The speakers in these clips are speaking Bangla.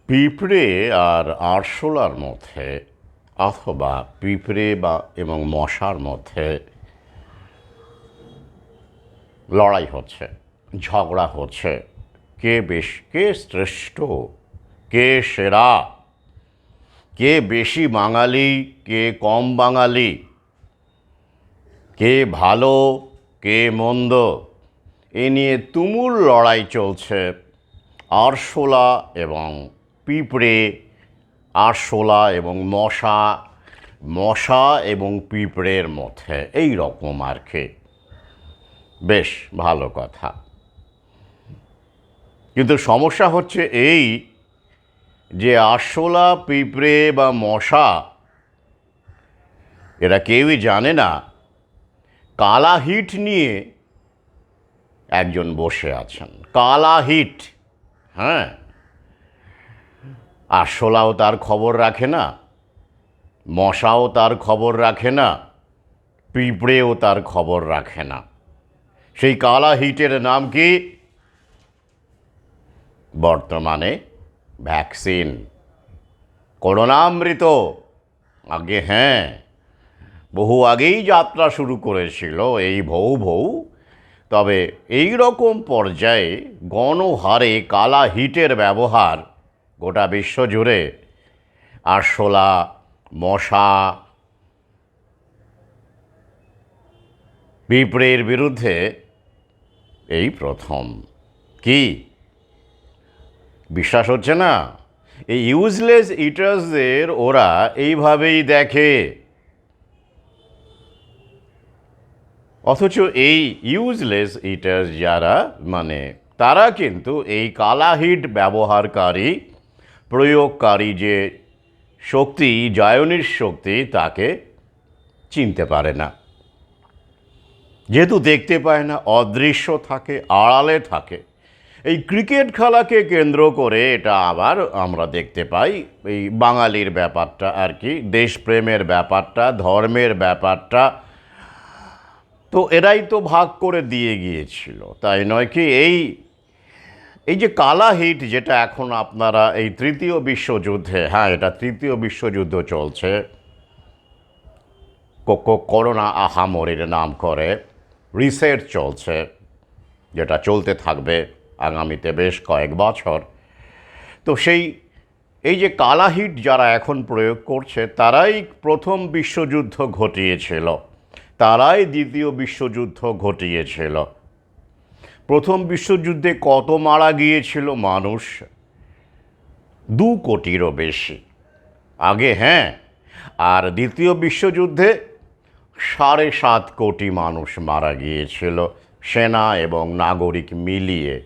পিঁপড়ে আর আরশোলার মধ্যে অথবা পিঁপড়ে এবং মশার মধ্যে লড়াই হচ্ছে, ঝগড়া হচ্ছে। কে শ্রেষ্ঠ, কে সেরা, কে বেশি বাঙালি, কে কম বাঙালি, কে ভালো, কে মন্দ, এ নিয়ে তুমুল লড়াই চলছে আরশোলা এবং পিঁপড়ে, আরশোলা এবং মশা, মশা এবং পিঁপড়ের মধ্যে। এই রকম আর কি। বেশ ভালো কথা, কিন্তু সমস্যা হচ্ছে এই যে আরশোলা, পিঁপড়ে বা মশা এরা কেউই জানে না কালা হিট নিয়ে একজন বসে আছেন। কালা হিট, হ্যাঁ। আরশোলাও তার খবর রাখে না, মশাও তার খবর রাখে না, পিঁপড়েও তার খবর রাখে না। সেই কালা হিটের নাম কি? বর্তমানে ভ্যাকসিন, করোনামৃত। আগে হ্যাঁ, বহু আগেই যাত্রা শুরু করেছিল এই ভৌ ভৌ। তবে এই রকম পর্যায়ে গণহারে কালা হিটের ব্যবহার গোটা বিশ্ব জুড়ে আরশোলা, মশা, পিঁপড়ের বিরুদ্ধে এই প্রথম। কি বিশ্বাস হচ্ছে না? এই ইউজলেস ইটার্সদের ওরা এইভাবেই দেখে, অথচ এই ইউজলেস ইটার্স যারা, মানে তারা কিন্তু এই কালা হিট ব্যবহারকারী, প্রয়োগকারী যে শক্তি, জায়নির শক্তি, তাকে চিনতে পারে না। যেহেতু দেখতে পায় না, অদৃশ্য থাকে, আড়ালে থাকে। এই ক্রিকেট খেলাকে কেন্দ্র করে এটা আবার আমরা দেখতে পাই এই বাঙালির ব্যাপারটা আর কি, দেশপ্রেমের ব্যাপারটা, ধর্মের ব্যাপারটা। তো এরাই তো ভাগ করে দিয়ে গিয়েছিল, তাই নয় কি? এই যে কালা হিট, যেটা এখন আপনারা এই তৃতীয় বিশ্বযুদ্ধে, হ্যাঁ এটা তৃতীয় বিশ্বযুদ্ধ চলছে, করোনা আহামরির নাম করে রিসেট চলছে, যেটা চলতে থাকবে আগামীতে বেশ কয়েক বছর। তো এই যে কালা হিট যারা এখন প্রয়োগ করছে, তারাই প্রথম বিশ্বযুদ্ধ ঘটিয়েছিল, তারাই দ্বিতীয় বিশ্বযুদ্ধ ঘটিয়েছিল। প্রথম বিশ্বযুদ্ধে কত মারা গিয়েছিল মানুষ? 2 কোটিরও বেশি আগে, হ্যাঁ। আর দ্বিতীয় বিশ্বযুদ্ধে 7.5 কোটি মানুষ মারা গিয়েছিল, সেনা এবং নাগরিক মিলিয়ে।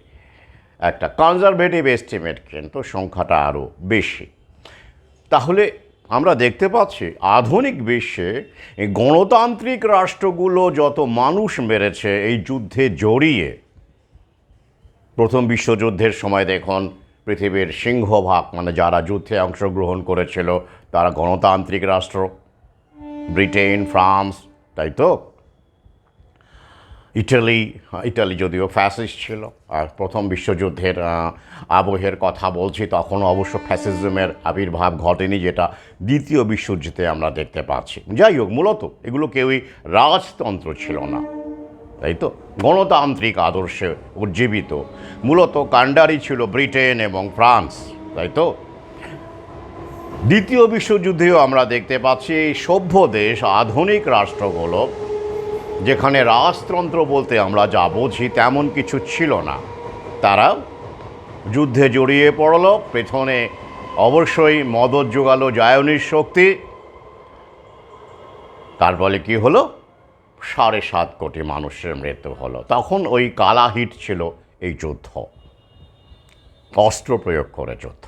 একটা কনজারভেটিভ এস্টিমেট, কিন্তু সংখ্যাটা আরও বেশি। তাহলে আমরা দেখতে পাচ্ছি আধুনিক বিশ্বে এই গণতান্ত্রিক রাষ্ট্রগুলো যত মানুষ মেরেছে এই যুদ্ধে জড়িয়ে। প্রথম বিশ্বযুদ্ধের সময় দেখুন, পৃথিবীর সিংহভাগ, মানে যারা যুদ্ধে অংশগ্রহণ করেছিল তারা গণতান্ত্রিক রাষ্ট্র। ব্রিটেন, ফ্রান্স, তাই তো? ইটালি যদিও ফ্যাসিস্ট ছিল। আর প্রথম বিশ্বযুদ্ধের আবহের কথা বলছি, তখন অবশ্য ফ্যাসিজমের আবির্ভাব ঘটেনি, যেটা দ্বিতীয় বিশ্বযুদ্ধে আমরা দেখতে পাচ্ছি। যাই হোক, মূলত এগুলো কেউই রাজতন্ত্র ছিল না, তাই তো? গণতান্ত্রিক আদর্শে উজ্জীবিত মূলত কাণ্ডারি ছিল ব্রিটেন এবং ফ্রান্স, তাই তো? দ্বিতীয় বিশ্বযুদ্ধেও আমরা দেখতে পাচ্ছি এই সভ্য দেশ, আধুনিক রাষ্ট্রগুলো, যেখানে রাজতন্ত্র বলতে আমরা যা বুঝি তেমন কিছু ছিল না, তারা যুদ্ধে জড়িয়ে পড়ল। পেছনে অবশ্যই মদত জোগালো জায়নির শক্তি। তার ফলে কী হলো? 7.5 কোটি মানুষের মৃত্যু হলো। তখন ওই কালা হিট ছিল এই যুদ্ধ, অস্ত্র প্রয়োগ করে যুদ্ধ।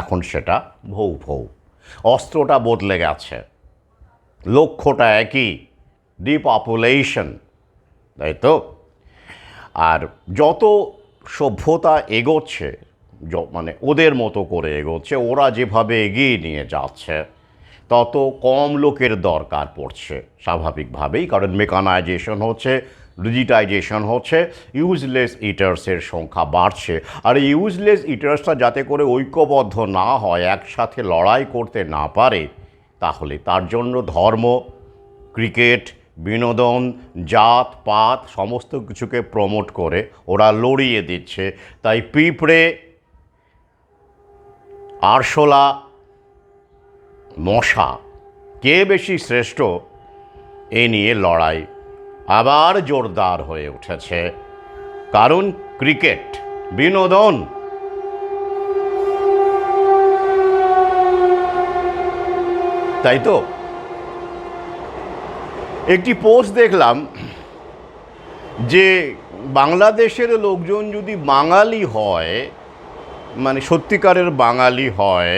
এখন সেটা ভৌ ভৌ, অস্ত্রটা বদলে গেছে, লক্ষ্যটা একই, ডিপপুলেশন, তাই তো? আর যত সভ্যতা এগোচ্ছে, মানে ওদের মতো করে এগোচ্ছে, ওরা যেভাবে এগিয়ে নিয়ে যাচ্ছে, তত কম লোকের দরকার পড়ছে স্বাভাবিকভাবেই, কারণ মেকানাইজেশন হচ্ছে, ডিজিটাইজেশন হচ্ছে, ইউজলেস ইটার্সের সংখ্যা বাড়ছে। আর এই ইউজলেস ইটার্সটা যাতে করে ঐক্যবদ্ধ না হয়, একসাথে লড়াই করতে না পারে, তাহলে তার জন্য ধর্ম, ক্রিকেট, বিনোদন, জাত পাত সমস্ত কিছুকে প্রমোট করে ওরা লড়িয়ে দিচ্ছে। তাই পিঁপড়ে, আরশোলা, মশা কে বেশি শ্রেষ্ঠ এ নিয়ে লড়াই আবার জোরদার হয়ে উঠেছে। কারণ ক্রিকেট বিনোদন, তাই তো। একটি পোস্ট দেখলাম যে বাংলাদেশের লোকজন যদি বাঙালি হয়, মানে সত্যিকারের বাঙালি হয়,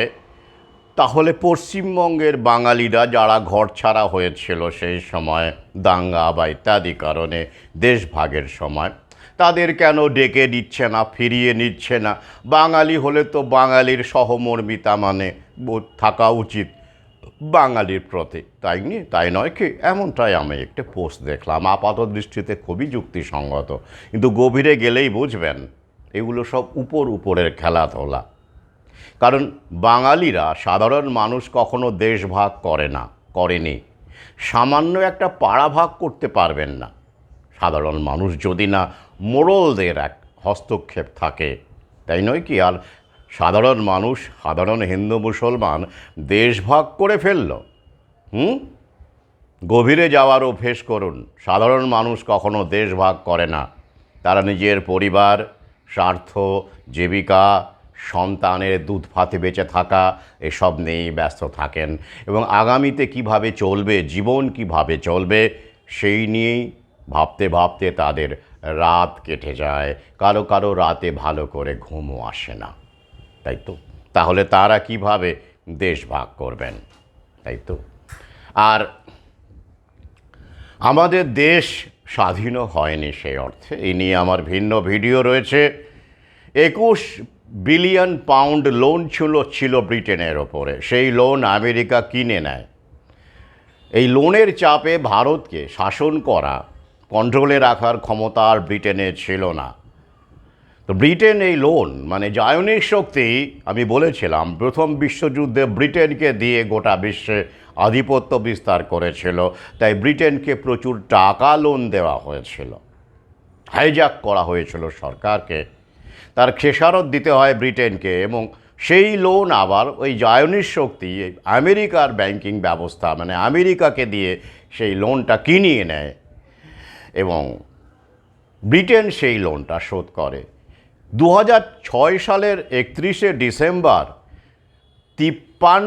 তাহলে পশ্চিমবঙ্গের বাঙালিরা যারা ঘরছাড়া হয়েছিল সেই সময় দাঙ্গা বা ইত্যাদি কারণে দেশভাগের সময়, তাদের কেন ডেকে নিচ্ছে না, ফিরিয়ে নিচ্ছে না? বাঙালি হলে তো বাঙালির সহমর্মিতা মানে থাকা উচিত বাঙালির প্রতি, তাই নয় কি? এমনটাই আমি একটা পোস্ট দেখলাম, আপাত দৃষ্টিতে খুবই যুক্তিসঙ্গত, কিন্তু গভীরে গেলেই বুঝবেন এগুলো সব উপরের খেলাধুলা। কারণ বাঙালিরা, সাধারণ মানুষ কখনো দেশ ভাগ করেনি। সামান্য একটা পাড়া ভাগ করতে পারবেন না সাধারণ মানুষ, যদি না মোড়লদের এক হস্তক্ষেপ থাকে, তাই নয় কি? আর সাধারণ মানুষ, সাধারণ হিন্দু মুসলমান দেশ ভাগ করে ফেলল। গভীরে যাওয়ার অভ্যেস করুন। সাধারণ মানুষ কখনো দেশ ভাগ করে না। তারা নিজের পরিবার, স্বার্থ, জীবিকা, সন্তানের দুধ ভাতে বেঁচে থাকা এসব নিয়েই ব্যস্ত থাকেন, এবং আগামীতে কিভাবে চলবে, জীবন কিভাবে চলবে সেই নিয়েই ভাবতে ভাবতে তাদের রাত কেটে যায়। কারো কারো রাতে ভালো করে ঘুমও আসে না, তাই তো। তাহলে তারা কিভাবে দেশ ভাগ করবেন, তাই তো। আর আমাদের দেশ স্বাধীনও হয়নি সেই অর্থে। এই নিয়ে আমার ভিন্ন ভিডিও রয়েছে। 21 বিলিয়ন পাউন্ড লোন ছিল ব্রিটেনের ওপরে। সেই লোন আমেরিকা কিনে নেয়। এই লোনের চাপে ভারতকে শাসন করা, কন্ট্রোলে রাখার ক্ষমতা আর ব্রিটেনের ছিল না। তো ব্রিটেন এই লোন, মানে জায়নিক শক্তি, আমি বলেছিলাম প্রথম বিশ্বযুদ্ধে ব্রিটেনকে দিয়ে গোটা বিশ্বে আধিপত্য বিস্তার করেছিল। তাই ব্রিটেনকে প্রচুর টাকা লোন দেওয়া হয়েছিল, হাইজ্যাক করা হয়েছিল সরকারকে, তার খেসারত দিতে হয় ব্রিটেনকে। এবং সেই লোন আবার ওই জায়নিক শক্তি, আমেরিকার ব্যাংকিং ব্যবস্থা, মানে আমেরিকাকে দিয়ে সেই লোনটা কিনিয়ে নেয়, এবং ব্রিটেন সেই লোনটা শোধ করে। 2006 সালের 31শে ডিসেম্বর 53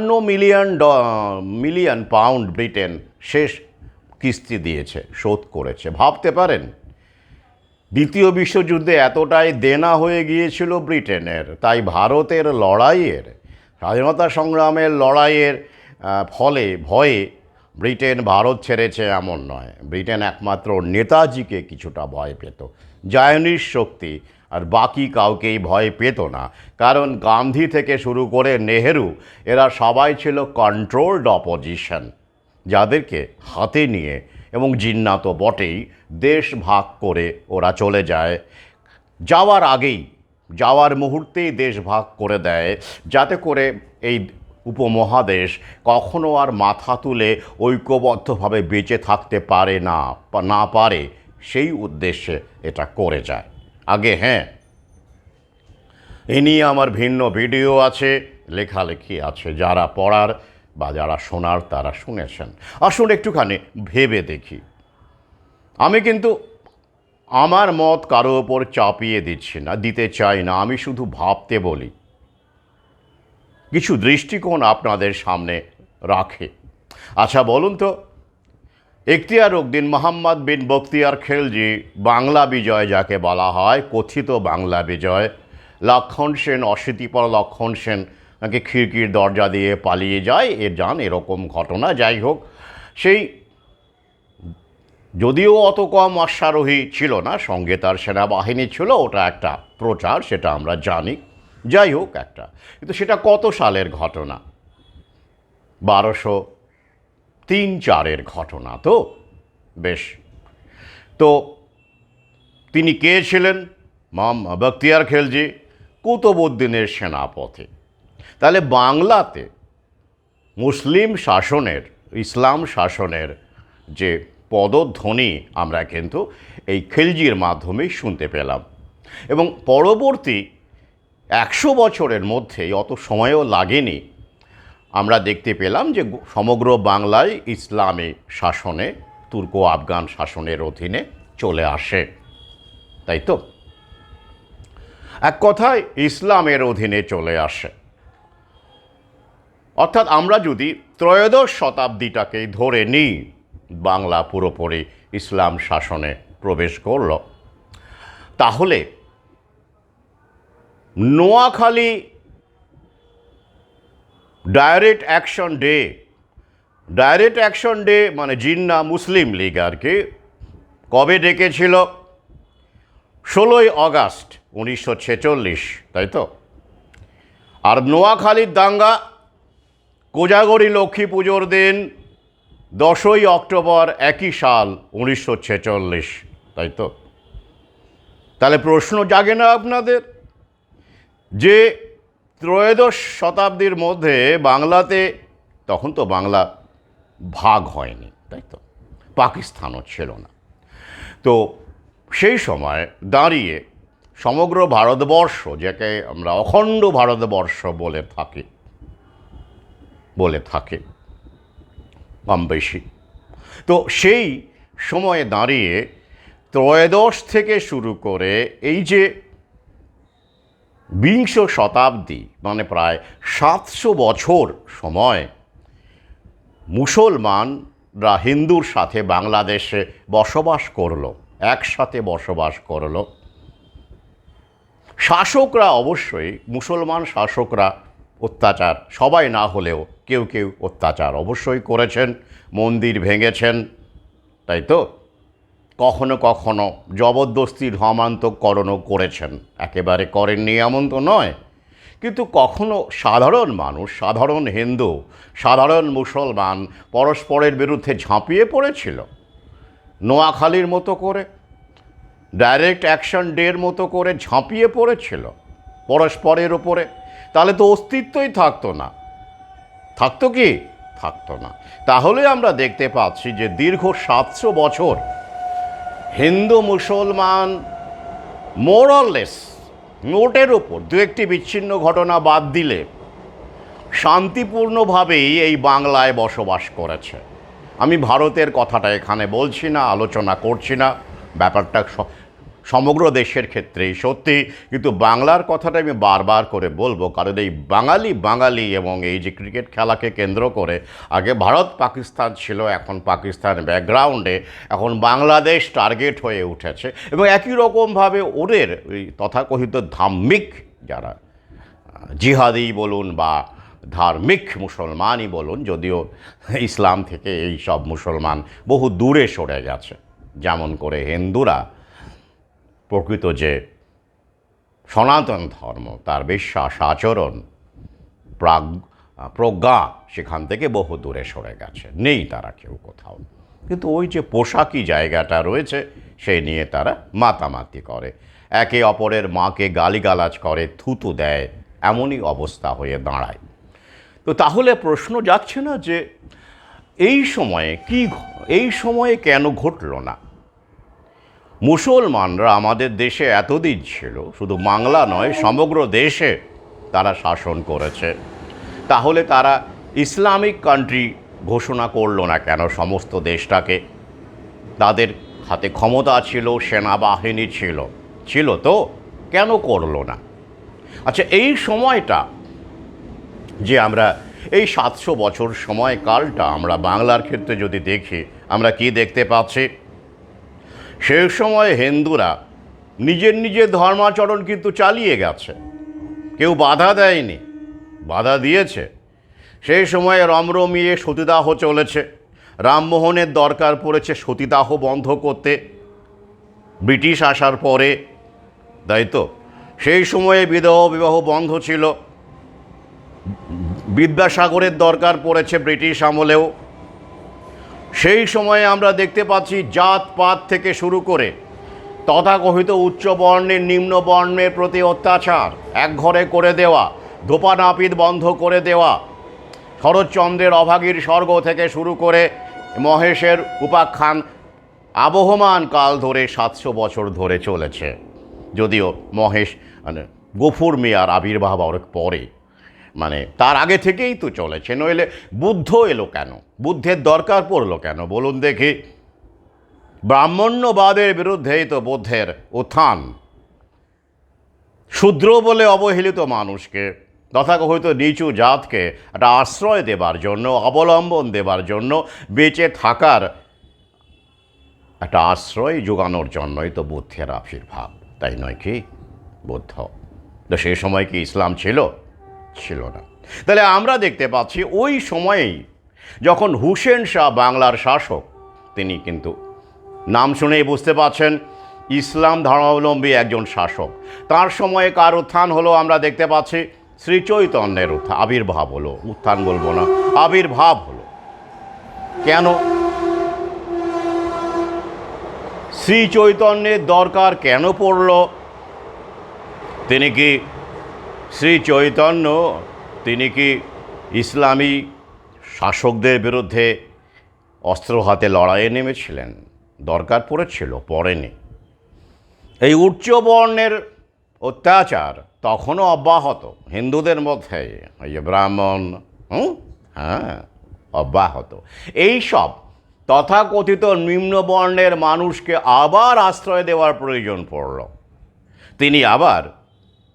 মিলিয়ন পাউন্ড ব্রিটেন শেষ কিস্তি দিয়েছে, শোধ করেছে। ভাবতে পারেন, দ্বিতীয় বিশ্বযুদ্ধে এতটাই দেনা হয়ে গিয়েছিল ব্রিটেনের। তাই ভারতের লড়াইয়ের, স্বাধীনতা সংগ্রামের লড়াইয়ের ভয়ে ব্রিটেন ভারত ছেড়েছে এমন নয়। ব্রিটেন একমাত্র নেতাজিকে কিছুটা ভয় পেত, জায়নিক শক্তি আর বাকি কাউকেই ভয় পেত না। কারণ গান্ধী থেকে শুরু করে নেহেরু, এরা সবাই ছিল কন্ট্রোলড অপোজিশন, যাদেরকে হাতে নিয়ে, এবং জিন্না তো বটেই, দেশ ভাগ করে ওরা চলে যায়। যাওয়ার আগেই, যাওয়ার মুহূর্তেই দেশ ভাগ করে দেয়, যাতে করে এই উপমহাদেশ কখনো আর মাথা তুলে ঐক্যবদ্ধভাবে বেঁচে থাকতে পারে, সেই উদ্দেশ্যে এটা করে যায় আগে। হ্যাঁ, এ নিয়ে আমার ভিন্ন ভিডিও আছে, লেখালেখি আছে, যারা পড়ার বা যারা শোনার তারা শুনেছেন। আসুন একটুখানি ভেবে দেখি। আমি কিন্তু আমার মত কারো ওপর চাপিয়ে দিতে চাই না, আমি শুধু ভাবতে বলি, কিছু দৃষ্টিকোণ আপনাদের সামনে রাখে। আচ্ছা বলুন তো, ইখতিয়ার উদ্দিন মোহাম্মদ বিন বখতিয়ার খিলজি, বাংলা বিজয় যাকে বলা হয়, কথিত বাংলা বিজয়, লক্ষণ সেন, অশীতিপর লক্ষণ সেন নাকি খিড়কির দরজা দিয়ে পালিয়ে যায়, এরকম ঘটনা। যাই হোক, সেই যদিও অত কম অশ্বারোহী ছিল না, সঙ্গে তার সেনাবাহিনী ছিল, ওটা একটা প্রচার, সেটা আমরা জানি। যাই হোক, কিন্তু সেটা কত সালের ঘটনা? 1203-4 ঘটনা তো। বেশ, তো তিনি কে ছিলেন? বখতিয়ার খেলজি, কুতুবউদ্দিনের সেনাপতি। তাহলে বাংলাতে মুসলিম শাসনের, ইসলাম শাসনের যে পদধ্বনি আমরা কিন্তু এই খিলজির মাধ্যমেই শুনতে পেলাম। এবং পরবর্তী 100 বছরের মধ্যে অত সময়ও লাগেনি, আমরা দেখতে পেলাম যে সমগ্র বাংলায় ইসলামী শাসনে, তুর্ক আফগান শাসনের অধীনে চলে আসে, তাই তো? এক কথায় ইসলামের অধীনে চলে আসে। অর্থাৎ আমরা যদি ত্রয়োদশ শতাব্দীটাকে ধরে নিই, বাংলা পুরোপুরি ইসলাম শাসনে প্রবেশ করল, তাহলে নোয়াখালী ডাইরেক্ট অ্যাকশন ডে মানে জিন্না মুসলিম লীগ আর কি কবে ডেকেছিল? 16ই আগস্ট 1946, তাই তো? আর নোয়াখালীর দাঙ্গা কোজাগরী লক্ষ্মী পুজোর দিন 10ই অক্টোবর একই সাল 1946, তাই তো? তাহলে প্রশ্ন জাগে না আপনাদের যে ত্রয়োদশ শতাব্দীর মধ্যে বাংলাতে, তখন তো বাংলা ভাগ হয়নি, তাই তো? পাকিস্তানও ছিল না। তো সেই সময় দাঁড়িয়ে সমগ্র ভারতবর্ষ, যাকে আমরা অখণ্ড ভারতবর্ষ বলে থাকি কম বেশি, তো সেই সময়ে দাঁড়িয়ে ত্রয়োদশ থেকে শুরু করে এই যে বিংশ শতাব্দী, মানে প্রায় 700 বছর সময় মুসলমানরা হিন্দুর সাথে বাংলাদেশে বসবাস করলো, একসাথে বসবাস করলো। শাসকরা অবশ্যই, মুসলমান শাসকরা অত্যাচার, সবাই না হলেও কেউ কেউ অত্যাচার অবশ্যই করেছেন, মন্দির ভেঙেছেন, তাই তো? কখনো কখনো জবরদস্তি ধর্মান্তকরণও করেছেন, একেবারে করেননি এমন তো নয়। কিন্তু কখনো সাধারণ মানুষ, সাধারণ হিন্দু, সাধারণ মুসলমান পরস্পরের বিরুদ্ধে ঝাঁপিয়ে পড়েছিল নোয়াখালীর মতো করে, ডাইরেক্ট অ্যাকশন ডের মতো করে ঝাঁপিয়ে পড়েছিল পরস্পরের ওপরে। তাহলে তো অস্তিত্বই থাকতো না। থাকতো কি? থাকতো না। তাহলে আমরা দেখতে পাচ্ছি যে দীর্ঘ 700 বছর হিন্দু মুসলমান মোরলেস, নোটের ওপর দু একটি বিচ্ছিন্ন ঘটনা বাদ দিলে শান্তিপূর্ণভাবেই এই বাংলায় বসবাস করেছে। আমি ভারতের কথাটা এখানে বলছি না, আলোচনা করছি না, ব্যাপারটা সমগ্র দেশের ক্ষেত্রেই সত্যি, কিন্তু বাংলার কথাটা আমি বারবার করে বলবো, কারণ এই বাঙালি এবং এই যে ক্রিকেট খেলাকে কেন্দ্র করে আগে ভারত পাকিস্তান ছিল, এখন পাকিস্তান ব্যাকগ্রাউন্ডে, এখন বাংলাদেশ টার্গেট হয়ে উঠেছে। এবং একই রকমভাবে ওদের ওই তথাকথিত ধার্মিক যারা জিহাদি বলুন বা ধার্মিক মুসলমানই বলুন, যদিও ইসলাম থেকে এই সব মুসলমান বহু দূরে সরে গেছে, যেমন করে হিন্দুরা প্রকৃত যে সনাতন ধর্ম, তার বিশ্বাস আচরণ প্রজ্ঞা সেখান থেকে বহু দূরে সরে গেছে, নেই তারা কেউ কোথাও। কিন্তু ওই যে পোশাকি জায়গাটা রয়েছে সেই নিয়ে তারা মাতামাতি করে, একে অপরের মাকে গালিগালাজ করে, থুতু দেয়, এমনই অবস্থা হয়ে দাঁড়ায়। তো তাহলে প্রশ্ন যাচ্ছে না যে এই সময়ে কেন ঘটল না? মুসলমানরা আমাদের দেশে এতদিন ছিল, শুধু বাংলা নয় সমগ্র দেশে তারা শাসন করেছে, তাহলে তারা ইসলামিক কান্ট্রি ঘোষণা করলো না কেন সমস্ত দেশটাকে? তাদের হাতে ক্ষমতা ছিল, সেনাবাহিনী ছিল তো, কেন করলো না? আচ্ছা, এই সময়টা যে আমরা এই 700 বছর সময়কালটা আমরা বাংলার ক্ষেত্রে যদি দেখি, আমরা কি দেখতে পাচ্ছি? সেই সময় হিন্দুরা নিজের ধর্মাচরণ কিন্তু চালিয়ে গেছে, কেউ বাধা দেয়নি, বাধা দিয়েছে। সেই সময়ে রমরমিয়ে সতীদাহ চলেছে, রামমোহনের দরকার পড়েছে সতীদাহ বন্ধ করতে ব্রিটিশ আসার পরে, তাই তো? সেই সময়ে বিবাহ বন্ধ ছিল, বিদ্যাসাগরের দরকার পড়েছে ব্রিটিশ আমলেও। সেই সময়ে আমরা দেখতে পাচ্ছি জাতপাত থেকে শুরু করে তথাকথিত উচ্চ বর্ণের নিম্ন বর্ণের প্রতি অত্যাচার একঘরে করে দেওয়া, ধোপা নাপিত বন্ধ করে দেওয়া, শরৎচন্দ্রের অভাগীর স্বর্গ থেকে শুরু করে মহেশের উপাখ্যান আবহমান কাল ধরে 700 বছর ধরে চলেছে। যদিও মহেশ মানে গফুর মিয়ার আবির্ভাব অনেক পরে, মানে তার আগে থেকেই তো চলেছে। নইলে বুদ্ধ এলো কেন? বুদ্ধের দরকার পড়লো কেন বলুন দেখি? ব্রাহ্মণ্যবাদের বিরুদ্ধেই তো বুদ্ধের উত্থান। শূদ্র বলে অবহেলিত মানুষকে, তথাকথিত নিচু জাতকে একটা আশ্রয় দেবার জন্য, অবলম্বন দেবার জন্য, বেঁচে থাকার একটা আশ্রয় যোগানোর জন্যই তো বুদ্ধের আবির্ভাব, তাই নয় কি? বুদ্ধ তো সেই সময় কি ইসলাম ছিল? ছিল না। তাহলে আমরা দেখতে পাচ্ছি ওই সময়েই যখন হুসেন শাহ বাংলার শাসক, তিনি কিন্তু নাম শুনেই বুঝতে পারছেন ইসলাম ধর্মাবলম্বী একজন শাসক। তার সময়ে কার উত্থান হলো আমরা দেখতে পাচ্ছি? শ্রীচৈতন্যের আবির্ভাব হলো। উত্থান বলবো না, আবির্ভাব হলো। কেন শ্রীচৈতন্যের দরকার কেন পড়ল? তিনি কি শ্রীচৈতন্য তিনি কি ইসলামী শাসকদের বিরুদ্ধে অস্ত্র হাতে লড়াইয়ে নেমেছিলেন? দরকার পড়েছিল? পড়েনি। এই উচ্চ বর্ণের অত্যাচার তখনও অব্যাহত হিন্দুদের মধ্যে, এই যে ব্রাহ্মণ, হ্যাঁ, অব্যাহত। এইসব তথাকথিত নিম্নবর্ণের মানুষকে আবার আশ্রয় দেওয়ার প্রয়োজন পড়ল। তিনি আবার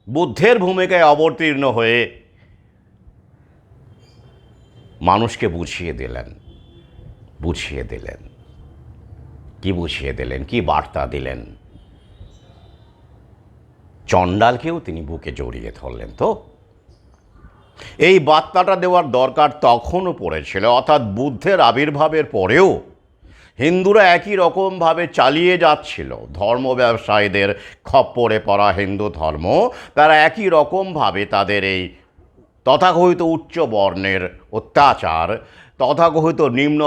বুদ্ধের ভূমিকায় অবতীর্ণ হয়ে মানুষকে বুঝিয়ে দিলেন। কি বুঝিয়ে দিলেন? কি বার্তা দিলেন? চণ্ডালকেও তিনি বুকে জড়িয়ে ধরলেন। তো এই বার্তাটা দেওয়ার দরকার তখনও পড়েছিল, অর্থাৎ বুদ্ধের আবির্ভাবের পরেও হিন্দুরা একই রকমভাবে চালিয়ে যাচ্ছিল। ধর্ম ব্যবসায়ীদের খপ্পরে পড়া হিন্দু ধর্ম, তারা একই রকমভাবে তাদের এই তথাকথিত উচ্চ বর্ণের অত্যাচার তথাকথিত নিম্ন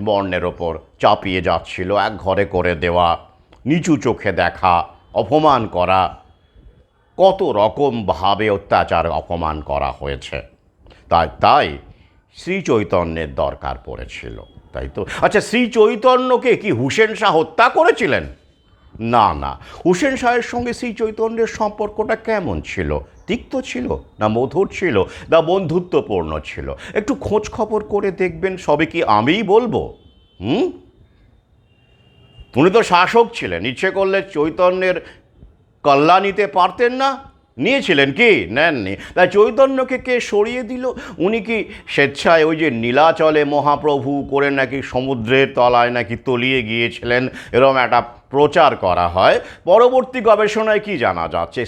বর্ণের ওপর চাপিয়ে যাচ্ছিল। এক ঘরে করে দেওয়া, নিচু চোখে দেখা, অপমান করা, কত রকমভাবে অত্যাচার অপমান করা হয়েছে। তাই শ্রী চৈতন্যের দরকার পড়েছিল, তাই তো? আচ্ছা, শ্রী চৈতন্যকে কি হুসেন শাহ হত্যা করেছিলেন? না না, হুসেন শাহের সঙ্গে শ্রী চৈতন্যের সম্পর্কটা কেমন ছিল? তিক্ত ছিল না মধুর ছিল না বন্ধুত্বপূর্ণ ছিল? একটু খোঁজ খবর করে দেখবেন। সবে কি আমিই বলবো? উনি তো শাসক ছিলেন, ইচ্ছে করলে চৈতন্যের কল্যাণ নিতে পারতেন না? নিয়েছিলেন কি? নেননি। তাই চৈতন্যকে কে সরিয়ে দিল? উনি কি স্বেচ্ছায় ওই যে নীলাচলে মহাপ্রভু করে নাকি সমুদ্রের তলায় নাকি তলিয়ে গিয়েছিলেন, এরকম একটা প্রচার করা হয়। পরবর্তী গবেষণায় কি জানা যাচ্ছে?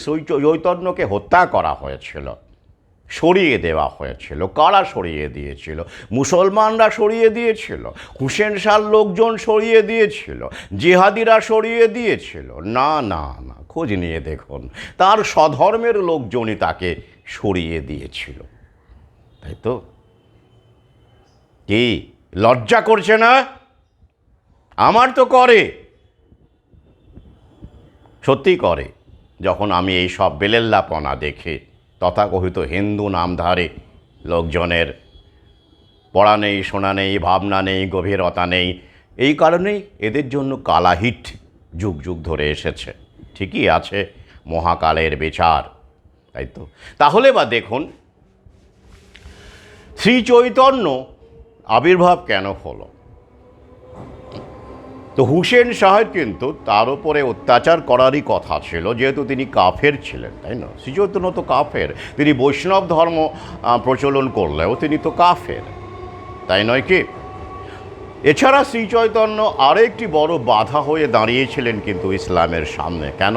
চৈতন্যকে হত্যা করা হয়েছিল, সরিয়ে দেওয়া হয়েছিল। কারা সরিয়ে দিয়েছিল? মুসলমানরা সরিয়ে দিয়েছিল, হুসেন শাহর লোকজন সরিয়ে দিয়েছিল, জিহাদিরা সরিয়ে দিয়েছিল? না না না, খোঁজ নিয়ে দেখুন, তার স্বধর্মের লোকজনই তাকে সরিয়ে দিয়েছিল। তাই তো? কি লজ্জা করছে না? আমার তো করে, সত্যি করে। যখন আমি এই সব বেলেল্লাপনা দেখি, তথাকথিত হিন্দু নামধারী লোকজনের পড়া নেই, শোনা নেই, ভাবনা নেই, গভীরতা নেই, এই কারণেই এদের জন্য কালাহিট যুগ যুগ ধরে এসেছে। ঠিকই আছে, মহাকালের বিচার, তাই তো? তাহলে বা দেখুন শ্রী চৈতন্য আবির্ভাব কেন হলো? তো হুসেন শাহের কিন্তু তার উপরে অত্যাচার করারই কথা ছিল, যেহেতু তিনি কাফের ছিলেন, তাই না? শ্রীচৈতন্য তো কাফের, তিনি বৈষ্ণব ধর্ম প্রচলন করলেও তিনি তো কাফের, তাই নয় কি? এছাড়া শ্রীচৈতন্য আরেকটি বড় বাধা হয়ে দাঁড়িয়েছিলেন কিন্তু ইসলামের সামনে। কেন?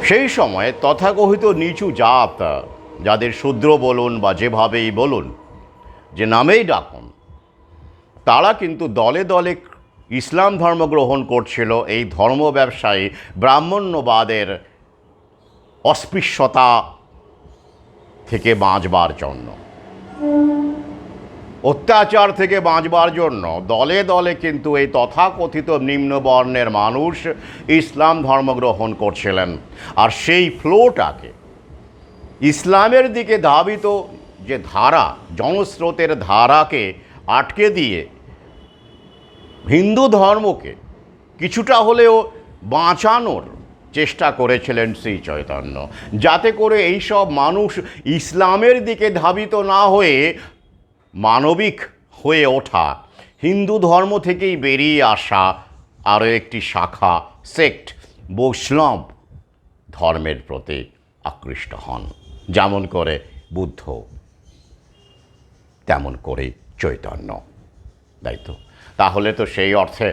সেই সময়ে তথাকথিত নিচু জাত, যাদের শূদ্র বলুন বা যেভাবেই বলুন, যে নামেই ডাকুন, তারা কিন্তু দলে দলে ইসলাম ধর্ম গ্রহণ করছিল এই ধর্ম ব্যবসায়ী ব্রাহ্মণ্যবাদের অস্পৃশ্যতা থেকে বাঁচবার জন্য। অত্যাচার থেকে বাঁচবার জন্য দলে দলে কিন্তু এই তথাকথিত নিম্নবর্ণের মানুষ ইসলাম ধর্ম গ্রহণ করছিলেন। আর সেই ফ্লোটাকে, ইসলামের দিকে ধাবিত যে ধারা, জনস্রোতের ধারাকে আটকে দিয়ে হিন্দু ধর্মকে কিছুটা হলেও বাঁচানোর চেষ্টা করেছিলেন শ্রী চৈতন্য, যাতে করে এইসব মানুষ ইসলামের দিকে ধাবিত না হয়ে মানবিক হয়ে ওঠা, হিন্দু ধর্ম থেকেই বেরিয়ে আসা আরও একটি শাখা, সেক্ট, বৈষ্ণব ধর্মের প্রতি আকৃষ্ট হন। যেমন করে বুদ্ধ, তেমন করে চৈতন্য, তাই তো? তাহলে তো সেই অর্থে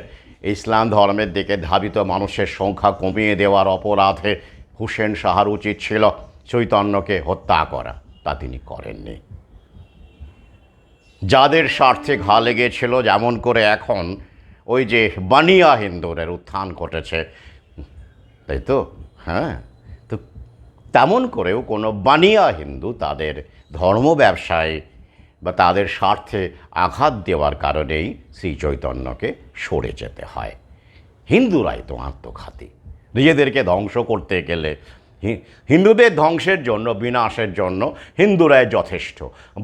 ইসলাম ধর্মের দিকে ধাবিত মানুষের সংখ্যা কমিয়ে দেওয়ার অপরাধে হুসেন শাহর উচিত ছিল চৈতন্যকে হত্যা করা, তা তিনি করেননি। যাদের স্বার্থে ঘা লেগেছিল, যেমন করে এখন ওই যে বানিয়া হিন্দুদের উত্থান ঘটেছে, তাই তো? হ্যাঁ, তো তেমন করেও কোনো বানিয়া হিন্দু তাদের ধর্ম ব্যবসায় বা তাদের স্বার্থে আঘাত দেওয়ার কারণেই শ্রী চৈতন্যকে সরে যেতে হয়। হিন্দুরাই তো আত্মঘাতী, নিজেদেরকে ধ্বংস করতে গেলে, হিন্দুদের ধ্বংসের জন্য, বিনাশের জন্য হিন্দুরাই যথেষ্ট,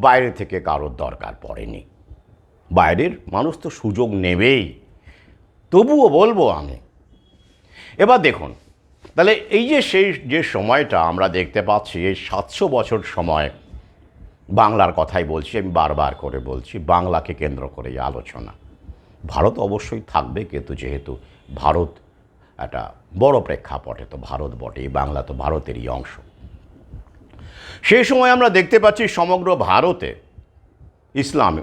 বাইরে থেকে কারোর দরকার পড়েনি। বাইরের মানুষ তো সুযোগ নেবেই। তবুও বলবো আমি, এবার দেখুন, তাহলে এই যে সেই যে সময়টা আমরা দেখতে পাচ্ছি, এই 700 বছর সময়, বাংলার কথাই বলছি, আমি বারবার করে বলছি, বাংলাকে কেন্দ্র করেই আলোচনা। ভারত অবশ্যই থাকবে, কিন্তু যেহেতু ভারত একটা বড় প্রেক্ষাপটে, তো ভারত বটে, বাংলা তো ভারতেরই অংশ। সেই সময় আমরা দেখতে পাচ্ছি সমগ্র ভারতে ইসলাম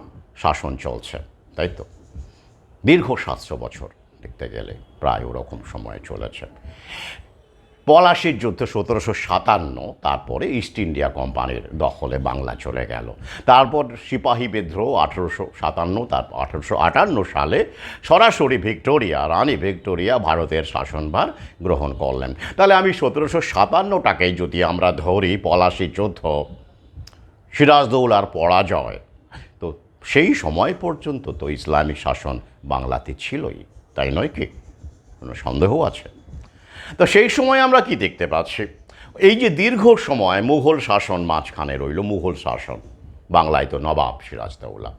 শাসন চলছে, তাই তো? দীর্ঘ 700 বছর দেখতে গেলে প্রায় ওরকম সময় চলেছে। পলাশির যুদ্ধ 1757, তারপরে ইস্ট ইন্ডিয়া কোম্পানির দখলে বাংলা চলে গেল। তারপর সিপাহী বিদ্রোহ 1857, তারপর 1858 সালে সরাসরি ভিক্টোরিয়া, রানী ভিক্টোরিয়া ভারতের শাসনভার গ্রহণ করলেন। তাহলে আমি 1757টাকেই যদি আমরা ধরি, পলাশির যুদ্ধ, সিরাজদৌলার পরাজয়, তো সেই সময় পর্যন্ত তো ইসলামিক শাসন বাংলাতে ছিলই, তাই নয় কি? কোনো সন্দেহ আছে? তো সেই সময় আমরা কি দেখতে পাচ্ছি? এই যে দীর্ঘ সময় মুঘল শাসন মাঝখানে রইল, মুঘল শাসন, বাংলায় তো নবাব সিরাজদৌলা।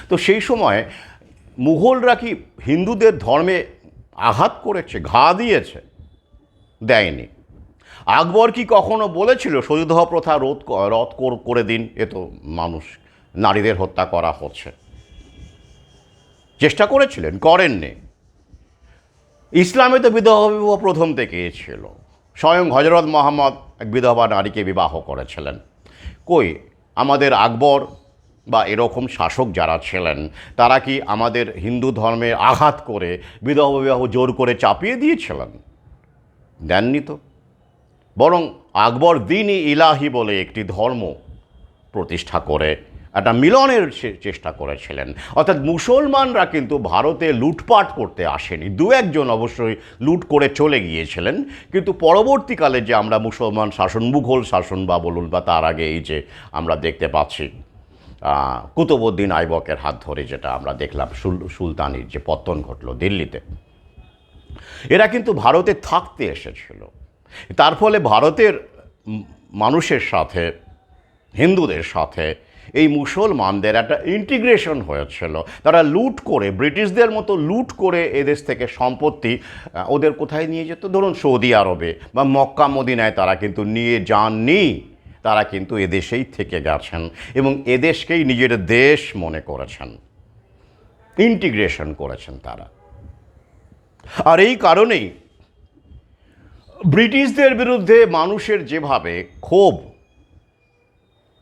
তো সেই সময় মুঘলরা কি হিন্দুদের ধর্মে আঘাত করেছে, ঘা দিয়েছে? দেয়নি। আকবর কি কখনো বলেছিল সতীদাহ প্রথা রদ করে দিন, এ তো মানুষ, নারীদের হত্যা করা হচ্ছে? চেষ্টা করেছিলেন? করেননি। ইসলামে তো বিধবা বিবাহ প্রথম থেকেই ছিল। স্বয়ং হজরত মোহাম্মদ এক বিধবা নারীকে বিবাহ করেছিলেন। কই আমাদের আকবর বা এরকম শাসক যারা ছিলেন, তারা কি আমাদের হিন্দু ধর্মে আঘাত করে বিধবা বিবাহ জোর করে চাপিয়ে দিয়েছিলেন? দেননি তো। বরং আকবর দ্বীন-ই ইলাহি বলে একটি ধর্ম প্রতিষ্ঠা করে একটা মিলনের চেষ্টা করেছিলেন। অর্থাৎ মুসলমানরা কিন্তু ভারতে লুটপাট করতে আসেনি, দু একজন অবশ্যই লুট করে চলে গিয়েছিলেন, কিন্তু পরবর্তীকালে যে আমরা মুসলমান শাসন, মুঘল শাসন বা বলুন, বা তার আগে এই যে আমরা দেখতে পাচ্ছি কুতুবউদ্দিন আইবকের হাত ধরে যেটা আমরা দেখলাম, সুলতানির যে পতন ঘটল দিল্লিতে, এরা কিন্তু ভারতে থাকতে এসেছিল। তার ফলে ভারতের মানুষের সাথে, হিন্দুদের সাথে এই মুসলমানদের একটা ইন্টিগ্রেশন হয়েছিল। তারা লুট করে, ব্রিটিশদের মতো লুট করে এদেশ থেকে সম্পত্তি ওদের কোথায় নিয়ে যেত? ধরুন সৌদি আরবে বা মক্কা মদিনায় তারা কিন্তু নিয়ে যাননি, তারা কিন্তু এদেশেই থেকে গেছেন এবং এদেশকেই নিজের দেশ মনে করেছেন, ইন্টিগ্রেশন করেছেন তারা। আর এই কারণেই ব্রিটিশদের বিরুদ্ধে মানুষের যেভাবে ক্ষোভ,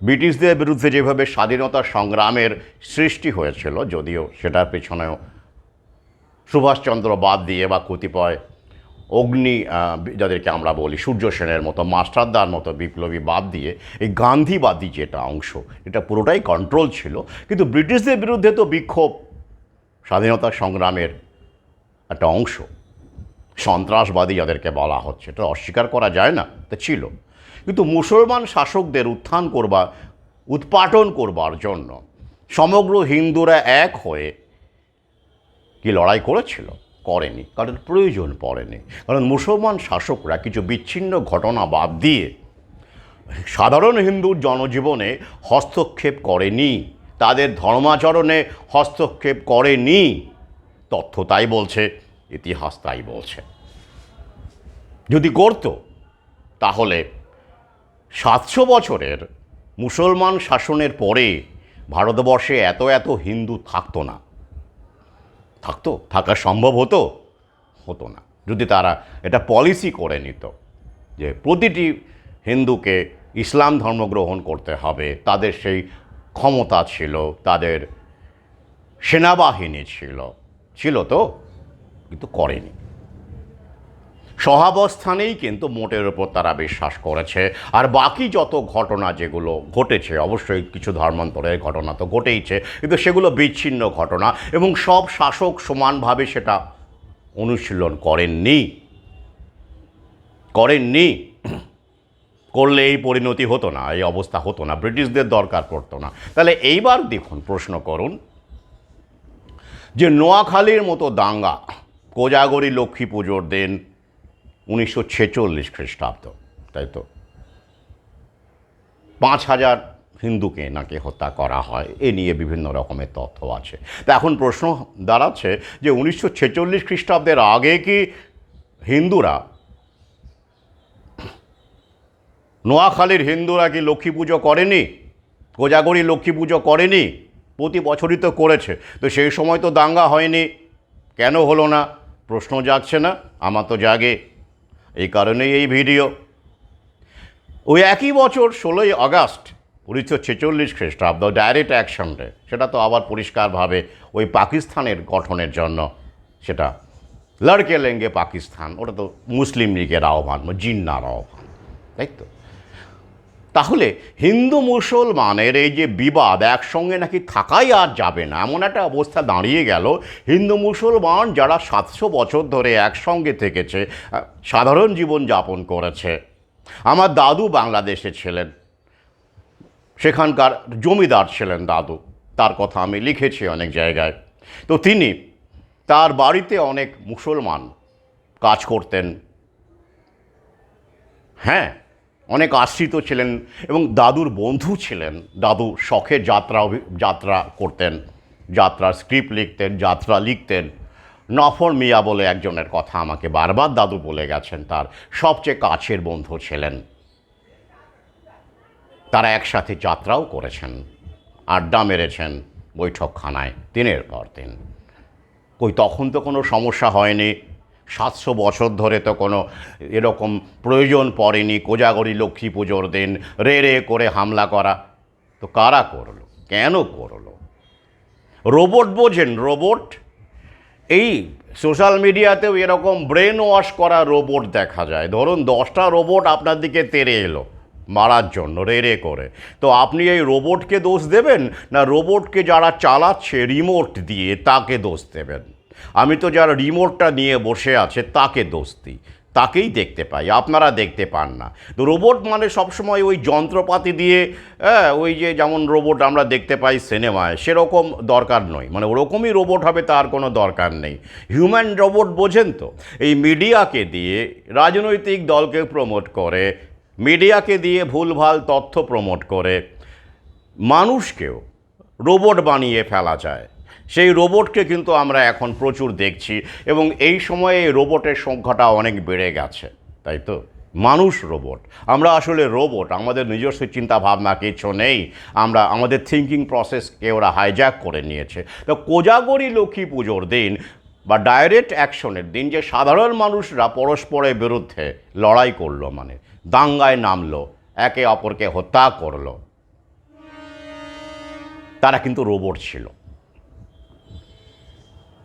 ব্রিটিশদের বিরুদ্ধে যেভাবে স্বাধীনতা সংগ্রামের সৃষ্টি হয়েছিল, যদিও সেটার পেছনেও সুভাষচন্দ্র বাদ দিয়ে বা কতিপয় অগ্নি, যাদেরকে আমরা বলি সূর্য সেনের মতো, মাস্টারদার মতো বিপ্লবী বাদ দিয়ে এই গান্ধীবাদী যেটা অংশ, এটা পুরোটাই কন্ট্রোল ছিল। কিন্তু ব্রিটিশদের বিরুদ্ধে তো বিক্ষোভ স্বাধীনতা সংগ্রামের একটা অংশ, সন্ত্রাসবাদী যাদেরকে বলা হচ্ছে, এটা অস্বীকার করা যায় না, তা ছিল। কিন্তু মুসলমান শাসকদের উত্থান উৎপাটন করবার জন্য সমগ্র হিন্দুরা এক হয়ে কি লড়াই করেছিল? করেনি, কারণ প্রয়োজন পড়েনি। কারণ মুসলমান শাসকরা কিছু বিচ্ছিন্ন ঘটনা বাদ দিয়ে সাধারণ হিন্দুর জনজীবনে হস্তক্ষেপ করেনি, তাদের ধর্মাচরণে হস্তক্ষেপ করেনি। তথ্য তাই বলছে, ইতিহাস তাই বলছে। যদি করত তাহলে 700 বছরের মুসলমান শাসনের পরে ভারতবর্ষে এত এত হিন্দু থাকতো না। থাকতো? থাকা সম্ভব হতো? হতো না। যদি তারা এটা পলিসি করে নিত যে প্রতিটি হিন্দুকে ইসলাম ধর্ম গ্রহণ করতে হবে, তাদের সেই ক্ষমতা ছিল, তাদের সেনাবাহিনী ছিল তো, কিন্তু করেনি। সহাবস্থানেই কিন্তু মোটের ওপর তারা বিশ্বাস করেছে। আর বাকি যত ঘটনা যেগুলো ঘটেছে, অবশ্যই কিছু ধর্মান্তরের ঘটনা তো ঘটেইছে, কিন্তু সেগুলো বিচ্ছিন্ন ঘটনা এবং সব শাসক সমানভাবে সেটা অনুশীলন করেননি। করলে এই পরিণতি হতো না, এই অবস্থা হতো না, ব্রিটিশদের দরকার পড়তো না। তাহলে এইবার দেখুন, প্রশ্ন করুন যে নোয়াখালীর মতো দাঙ্গা, কোজাগরী লক্ষ্মী পুজোর দিন 1946 খ্রিস্টাব্দ, তাই তো 5,000 হিন্দুকে নাকি হত্যা করা হয়, এ নিয়ে বিভিন্ন রকমের তথ্য আছে। তা এখন প্রশ্ন দাঁড়াচ্ছে যে 1946 খ্রিস্টাব্দের আগে কি হিন্দুরা, নোয়াখালীর হিন্দুরা কি লক্ষ্মী পুজো করেনি? কোজাগরী লক্ষ্মী পুজো করেনি? প্রতি বছরই তো করেছে। তো সেই সময় তো দাঙ্গা হয়নি, কেন হলো না? প্রশ্ন জাগছে না? আমার তো জাগে। এই কারণেই এই ভিডিও। ওই একই বছর 16ই আগস্ট 1946 খ্রিস্টাব্দ ডাইরেক্ট অ্যাকশন ডে, সেটা তো আবার পরিষ্কারভাবে ওই পাকিস্তানের গঠনের জন্য, সেটা লড়কে লেঙ্গে পাকিস্তান, ওটা তো মুসলিম লীগের আহ্বান, জিন্নার আহ্বান, তাই তো? তাহলে হিন্দু মুসলমানের এই যে বিবাদ, একসঙ্গে নাকি থাকাই আর যাবে না, এমন একটা অবস্থা দাঁড়িয়ে গেল। হিন্দু মুসলমান যারা 700 বছর ধরে একসঙ্গে থেকেছে, সাধারণ জীবন যাপন করেছে। আমার দাদু বাংলাদেশে ছিলেন, সেখানকার জমিদার ছিলেন দাদু, তার কথা আমি লিখেছি অনেক জায়গায়। তো তিনি, তার বাড়িতে অনেক মুসলমান কাজ করতেন, হ্যাঁ, অনেক আশ্রিত ছিলেন এবং দাদুর বন্ধু ছিলেন। দাদু শখের যাত্রা করতেন, যাত্রার স্ক্রিপ্ট লিখতেন, যাত্রা লিখতেন। নফর মিয়া বলে একজনের কথা আমাকে বারবার দাদু বলে গেছেন, তার সবচেয়ে কাছের বন্ধু ছিলেন। তারা একসাথে যাত্রাও করেছেন, আড্ডা মেরেছেন বৈঠকখানায় দিনের পর দিন। তখন তো কোনো সমস্যা হয়নি, 700 বছর ধরে তো কোনো এরকম প্রয়োজন পড়েনি কোজাগরী লক্ষ্মী পুজোর দিন রে করে হামলা করা। তো কারা করলো, কেন করলো? রোবট বোঝেন? রোবট, এই সোশ্যাল মিডিয়াতেও এরকম ব্রেন ওয়াশ করা রোবট দেখা যায়। ধরুন 10টা রোবট আপনার দিকে তেড়ে এলো মারার জন্য রে করে, তো আপনি এই রোবটকে দোষ দেবেন না রোবটকে যারা চালাচ্ছে রিমোট দিয়ে তাকে দোষ দেবেন? আমি তো যারা রিমোটটা নিয়ে বসে আছে তাকে দোষ দিই, তাকেই দেখতে পাই, আপনারা দেখতে পান না। তো রোবট মানে সবসময় ওই যন্ত্রপাতি দিয়ে, ওই যে যেমন রোবট আমরা দেখতে পাই সিনেমায়, সেরকম দরকার নয়, মানে ওরকমই রোবট হবে তার কোনো দরকার নেই। হিউম্যান রোবট বোঝেন তো? এই মিডিয়াকে দিয়ে রাজনৈতিক দলকে প্রমোট করে, মিডিয়াকে দিয়ে ভুলভাল তথ্য প্রমোট করে মানুষকেও রোবট বানিয়ে ফেলা যায়। সেই রোবটকে কিন্তু আমরা এখন প্রচুর দেখছি এবং এই সময়ে এই রোবটের সংখ্যাটা অনেক বেড়ে গেছে, তাই তো? মানুষ রোবট, আমরা আসলে রোবট, আমাদের নিজস্ব চিন্তা ভাবনা কিছু নেই, আমাদের থিঙ্কিং প্রসেসকে ওরা হাইজ্যাক করে নিয়েছে। তো কোজাগরী লক্ষ্মী পুজোর দিন বা ডাইরেক্ট অ্যাকশনের দিন যে সাধারণ মানুষরা পরস্পরের বিরুদ্ধে লড়াই করলো, মানে দাঙ্গায় নামলো, একে অপরকে হত্যা করলো, তারা কিন্তু রোবট ছিল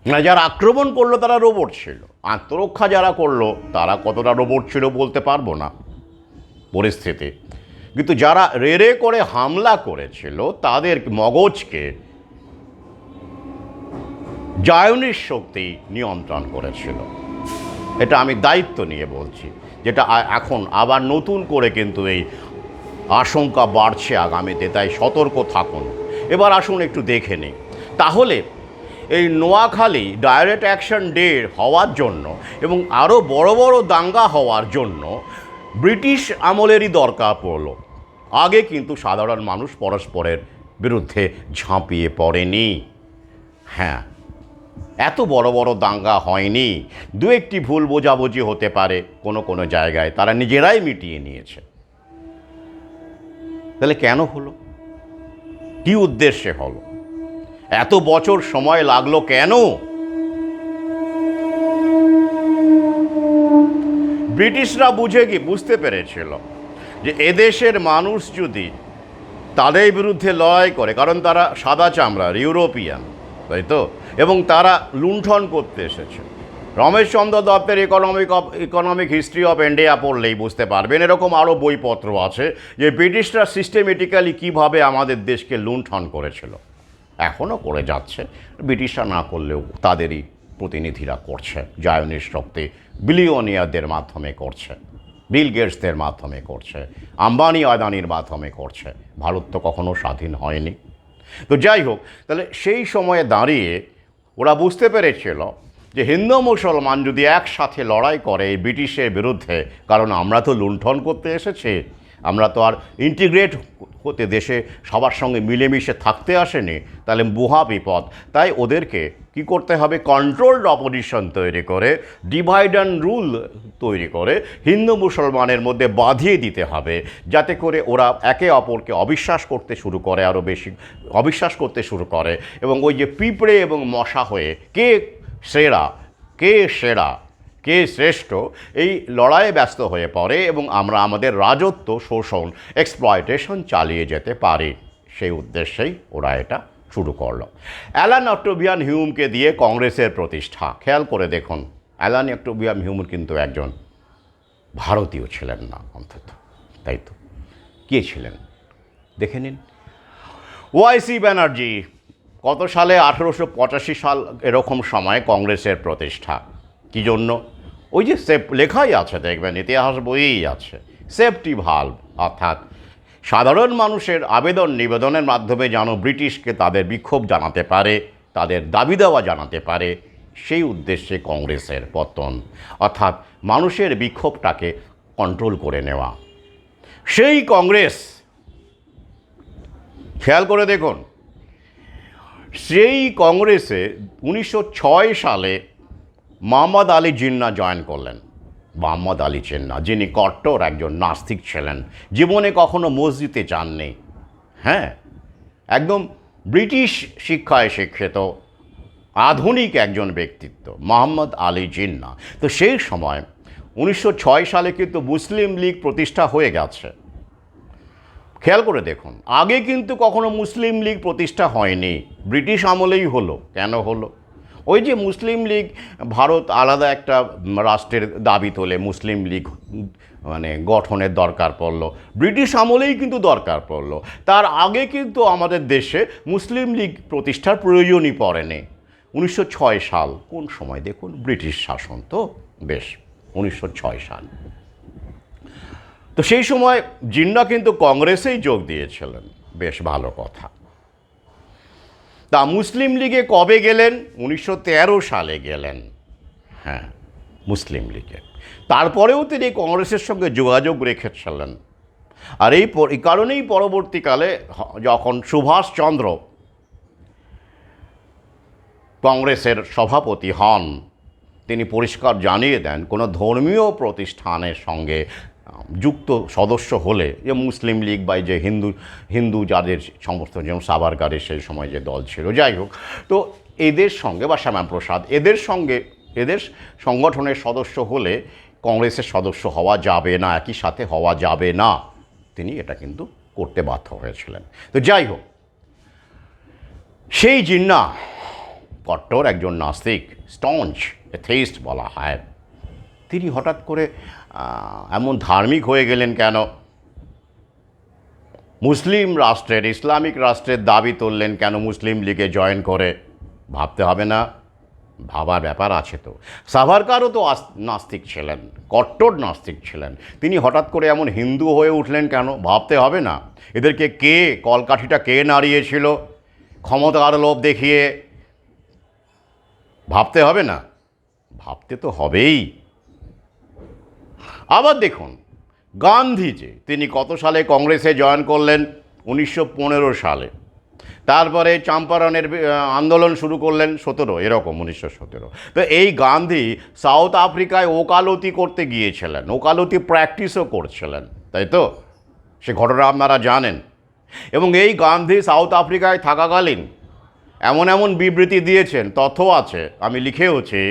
না। যারা আক্রমণ করলো তারা রোবট ছিল। আত্মরক্ষা যারা করলো তারা কতটা রোবট ছিল বলতে পারবো না পরিস্থিতি, কিন্তু যারা রে করে হামলা করেছিল তাদের মগজকে জায়নিস্ট শক্তি নিয়ন্ত্রণ করেছিল। এটা আমি দায়িত্ব নিয়ে বলছি, যেটা এখন আবার নতুন করে কিন্তু এই আশঙ্কা বাড়ছে আগামীতে। তাই সতর্ক থাকুন। এবার আসুন একটু দেখে নিই। তাহলে এই নোয়াখালী ডাইরেক্ট অ্যাকশন ডে হওয়ার জন্য এবং আরও বড় বড় দাঙ্গা হওয়ার জন্য ব্রিটিশ আমলেরই দরকার পড়লো। আগে কিন্তু সাধারণ মানুষ পরস্পরের বিরুদ্ধে ঝাঁপিয়ে পড়েনি। হ্যাঁ, এত বড় বড় দাঙ্গা হয়নি। দু একটি ভুল বোঝাবুঝি হতে পারে কোনো কোনো জায়গায়, তারা নিজেরাই মিটিয়ে নিয়েছে। তাহলে কেন হলো? কী উদ্দেশ্যে হলো? এত বছর সময় লাগলো কেন? ব্রিটিশরা বুঝতে পেরেছিল যে এদেশের মানুষ যদি তাদের বিরুদ্ধে লড়াই করে, কারণ তারা সাদা চামড়ার ইউরোপিয়ান, তাই তো, এবং তারা লুণ্ঠন করতে এসেছে। রমেশচন্দ্র দত্তের ইকোনমিক হিস্ট্রি অফ ইন্ডিয়া পড়লেই বুঝতে পারবেন, এরকম আরও বইপত্র আছে যে ব্রিটিশরা সিস্টেমেটিক্যালি কীভাবে আমাদের দেশকে লুণ্ঠন করেছিল, এখনও করে যাচ্ছে। ব্রিটিশরা না করলেও তাদেরই প্রতিনিধিরা করছে, জায়নিস শক্তি বিলিয়নিয়ারদের মাধ্যমে করছে, বিল গেটসদের মাধ্যমে করছে, আম্বানি আদানির মাধ্যমে করছে। ভারত তো কখনো স্বাধীন হয়নি। তো যাই হোক, তাহলে সেই সময়ে দাঁড়িয়ে ওরা বুঝতে পেরেছিল যে হিন্দু মুসলমান যদি একসাথে লড়াই করে এই ব্রিটিশের বিরুদ্ধে, কারণ আমরা তো লুণ্ঠন করতে এসেছি, আমরা তো আর ইন্টিগ্রেট হতে, দেশে সবার সঙ্গে মিলেমিশে থাকতে আসেনি, তাহলে মহা বিপদ। তাই ওদেরকে কি করতে হবে? কন্ট্রোলড অপোজিশন তৈরি করে, ডিভাইড অ্যান্ড রুল তৈরি করে হিন্দু মুসলমানের মধ্যে বাঁধিয়ে দিতে হবে, যাতে করে ওরা একে অপরকে অবিশ্বাস করতে শুরু করে, আরও বেশি অবিশ্বাস করতে শুরু করে, এবং ওই যে পিঁপড়ে এবং মশা হয়ে কে সেরা কে শ্রেষ্ঠ এই লড়াইয়ে ব্যস্ত হয়ে পড়ে, এবং আমরা আমাদের রাজত্ব, শোষণ, এক্সপ্লয়টেশন চালিয়ে যেতে পারি। সেই উদ্দেশ্যেই ওরা এটা শুরু করলো। অ্যালান অক্টোভিয়ান হিউমকে দিয়ে কংগ্রেসের প্রতিষ্ঠা। খেয়াল করে দেখুন, অ্যালান অক্টোভিয়ান হিউম কিন্তু একজন ভারতীয় ছিলেন না অন্তত, তাই তো? কে ছিলেন দেখে নিন। ওয়াইসি ব্যানার্জি কত সালে? 1885 সাল এরকম সময় কংগ্রেসের প্রতিষ্ঠা। কী জন্য? ওই যে লেখাই আছে, দেখবেন ইতিহাস বইয়েই আছে, সেফটি ভালভ, অর্থাৎ সাধারণ মানুষের আবেদন নিবেদনের মাধ্যমে যেন ব্রিটিশকে তাদের বিক্ষোভ জানাতে পারে, তাদের দাবি দেওয়া জানাতে পারে, সেই উদ্দেশ্যে কংগ্রেসের পতন, অর্থাৎ মানুষের বিক্ষোভটাকে কন্ট্রোল করে নেওয়া। সেই কংগ্রেস, খেয়াল করে দেখুন, সেই কংগ্রেসে 1906 সালে মোহাম্মদ আলী জিন্নাহ জয়েন করলেন। মোহাম্মদ আলী জিন্নাহ, যিনি কট্টর একজন নাস্তিক ছিলেন, জীবনে কখনো মসজিদে যাননি। হ্যাঁ, একদম ব্রিটিশ শিক্ষায় শিক্ষিত আধুনিক একজন ব্যক্তিত্ব মোহাম্মদ আলী জিন্নাহ। তো সেই সময় 1906 সালে কিন্তু মুসলিম লীগ প্রতিষ্ঠা হয়ে গেছে। খেয়াল করে দেখুন, আগে কিন্তু কখনো মুসলিম লীগ প্রতিষ্ঠা হয়নি, ব্রিটিশ আমলেই হলো। কেন হলো? ওই যে মুসলিম লীগ, ভারত আলাদা একটা রাষ্ট্রের দাবি তোলে, মুসলিম লীগ মানে গঠনের দরকার পড়ল, ব্রিটিশ আমলেই কিন্তু দরকার পড়ল। তার আগে কিন্তু আমাদের দেশে মুসলিম লীগ প্রতিষ্ঠার প্রয়োজনই পড়েনি। 1906 সাল কোন সময় দেখুন, ব্রিটিশ শাসন তো বেশ, 1906 সাল। তো সেই সময় জিন্নাহ কিন্তু কংগ্রেসেই যোগ দিয়েছিলেন, বেশ ভালো কথা। তা মুসলিম লীগে কবে গেলেন? 1913 সালে গেলেন। হ্যাঁ, মুসলিম লীগে। তারপরেও তিনি কংগ্রেসের সঙ্গে যোগাযোগ রেখেছিলেন। আর এই কারণেই পরবর্তীকালে যখন সুভাষচন্দ্র কংগ্রেসের সভাপতি হন, তিনি পরিষ্কার জানিয়ে দেন কোনো ধর্মীয় প্রতিষ্ঠানের সঙ্গে যুক্ত সদস্য হলে, যে মুসলিম লীগ বা যে হিন্দু যাদের সমস্ত, যেমন সাভারকারের সেই সময় যে দল ছিল, যাই হোক, তো এদের সঙ্গে বা শ্যামাপ্রসাদ, এদের সংগঠনের সদস্য হলে কংগ্রেসের সদস্য হওয়া যাবে না, একই সাথে হওয়া যাবে না। তিনি এটা কিন্তু করতে বাধ্য হয়েছিলেন। তো যাই হোক, সেই জিন্নাহ কট্টর একজন নাস্তিক, স্টঞ্চ এথেইস্ট বলা হয়, তিনি হঠাৎ করে এমন ধার্মিক হয়ে গেলেন কেন? মুসলিম রাষ্ট্রের, ইসলামিক রাষ্ট্রের দাবি তুললেন কেন মুসলিম লীগে জয়েন করে? ভাবতে হবে না? ভাবার ব্যাপার আছে তো। সাভারকারও তো নাস্তিক ছিলেন, কট্টর নাস্তিক ছিলেন, তিনি হঠাৎ করে এমন হিন্দু হয়ে উঠলেন কেন? ভাবতে হবে না? এদেরকে কে, কলকাঠিটা কে নাড়িয়েছিল? ক্ষমতার লোভ দেখিয়ে ভাবতে হবে না? ভাবতে তো হবেই। আবার দেখুন, গান্ধীজি তিনি কত সালে কংগ্রেসে জয়েন করলেন? 1915 সালে। তারপরে চম্পারণের আন্দোলন শুরু করলেন 17, এরকম 1917। তো এই গান্ধী সাউথ আফ্রিকায় ওকালতি করতে গিয়েছিলেন, ওকালতি প্র্যাকটিসও করছিলেন, তাই তো? সে ঘটনা আপনারা জানেন। এবং এই গান্ধী সাউথ আফ্রিকায় থাকাকালীন এমন এমন বিবৃতি দিয়েছেন, তথ্য আছে, আমি লিখেওছি,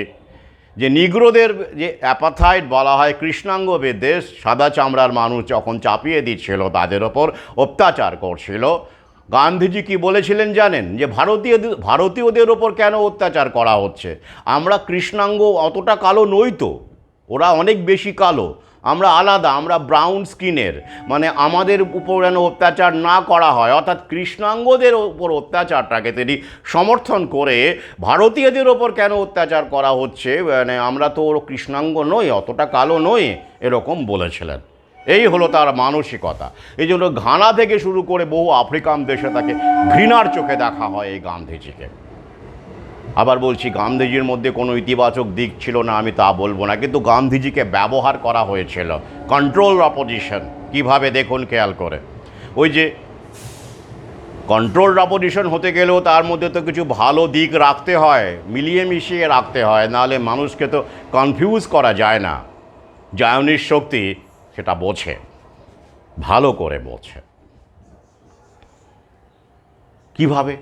যে নিগ্রোদের যে অ্যাপাথাইড বলা হয়, কৃষ্ণাঙ্গ বিদ্বেষ, সাদা চামড়ার মানুষ যখন চাপিয়ে দিচ্ছিল, তাদের ওপর অত্যাচার করছিল, গান্ধীজি কি বলেছিলেন জানেন? যে ভারতীয়দের ওপর কেন অত্যাচার করা হচ্ছে? আমরা কৃষ্ণাঙ্গ অতটা কালো নই তো, ওরা অনেক বেশি কালো, আমরা আলাদা, আমরা ব্রাউন স্কিনের, মানে আমাদের উপর যেন অত্যাচার না করা হয়, অর্থাৎ কৃষ্ণাঙ্গদের ওপর অত্যাচারটাকে তিনি সমর্থন করে ভারতীয়দের ওপর কেন অত্যাচার করা হচ্ছে, মানে আমরা তো কৃষ্ণাঙ্গ নই, অতটা কালো নই, এরকম বলেছিলেন। এই হলো তার মানসিকতা। এই জন্য ঘানা থেকে শুরু করে বহু আফ্রিকান দেশে তাকে ঘৃণার চোখে দেখা হয় এই গান্ধীজিকে। আবার বলছি, গান্ধীজির মধ্যে কোনো ইতিবাচক দিক ছিল না আমি তা বলবো না, কিন্তু গান্ধীজিকে ব্যবহার করা হয়েছিল। কন্ট্রোল অপোজিশন কীভাবে, দেখুন খেয়াল করে। ওই যে কন্ট্রোল অপোজিশন হতে গেলেও তার মধ্যে তো কিছু ভালো দিক রাখতে হয়, মিলিয়ে মিশিয়ে রাখতে হয়, নাহলে মানুষকে তো কনফিউজ করা যায় না। জায়নির শক্তি সেটা বোঝে, ভালো করে বোঝে। কিভাবে?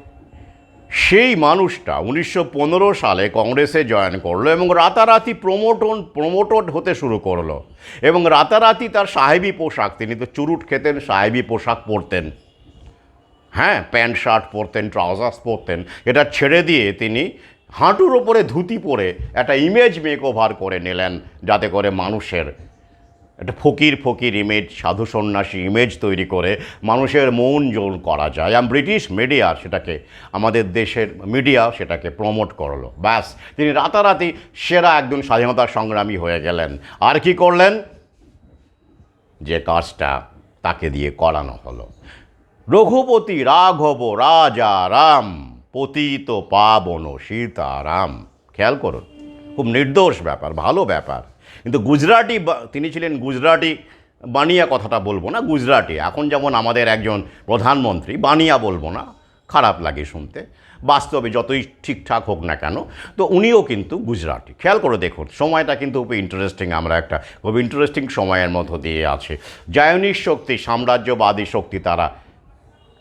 সেই মানুষটা 1915 সালে কংগ্রেসে জয়েন করলো এবং রাতারাতি প্রমোটেড হতে শুরু করলো, এবং রাতারাতি তার সাহেবি পোশাক, তিনি তো চুরুট খেতেন, সাহেবি পোশাক পরতেন, হ্যাঁ, প্যান্ট শার্ট পরতেন, ট্রাউজার্স পরতেন, এটা ছেড়ে দিয়ে তিনি হাঁটুর ওপরে ধুতি পরে একটা ইমেজ মেকওভার করে নিলেন, যাতে করে মানুষের একটা ফকির ফকির ইমেজ, সাধু সন্ন্যাসী ইমেজ তৈরি করে মানুষের মন জোর করা যায়। ব্রিটিশ মিডিয়া সেটাকে, আমাদের দেশের মিডিয়া সেটাকে প্রমোট করলো। ব্যাস, তিনি রাতারাতি সেরা একজন স্বাধীনতা সংগ্রামী হয়ে গেলেন। আর কি করলেন? যে কাজটা তাকে দিয়ে করানো হলো, রঘুপতি রাঘব রাজা রাম পতিত পাবন সীতারাম। খেয়াল করুন, খুব নির্দোষ ব্যাপার, ভালো ব্যাপার। কিন্তু গুজরাটি, তিনি ছিলেন গুজরাটি, বানিয়া কথাটা বলবো না, গুজরাটি। এখন যেমন আমাদের একজন প্রধানমন্ত্রী, বানিয়া বলবো না, খারাপ লাগে শুনতে, বাস্তবে যতই ঠিকঠাক হোক না কেন, তো উনিও কিন্তু গুজরাটি। খেয়াল করে দেখুন, সময়টা কিন্তু খুব ইন্টারেস্টিং, আমরা একটা খুব ইন্টারেস্টিং সময়ের মধ্য দিয়ে আছি। জায়নির শক্তি, সাম্রাজ্যবাদী শক্তি, তারা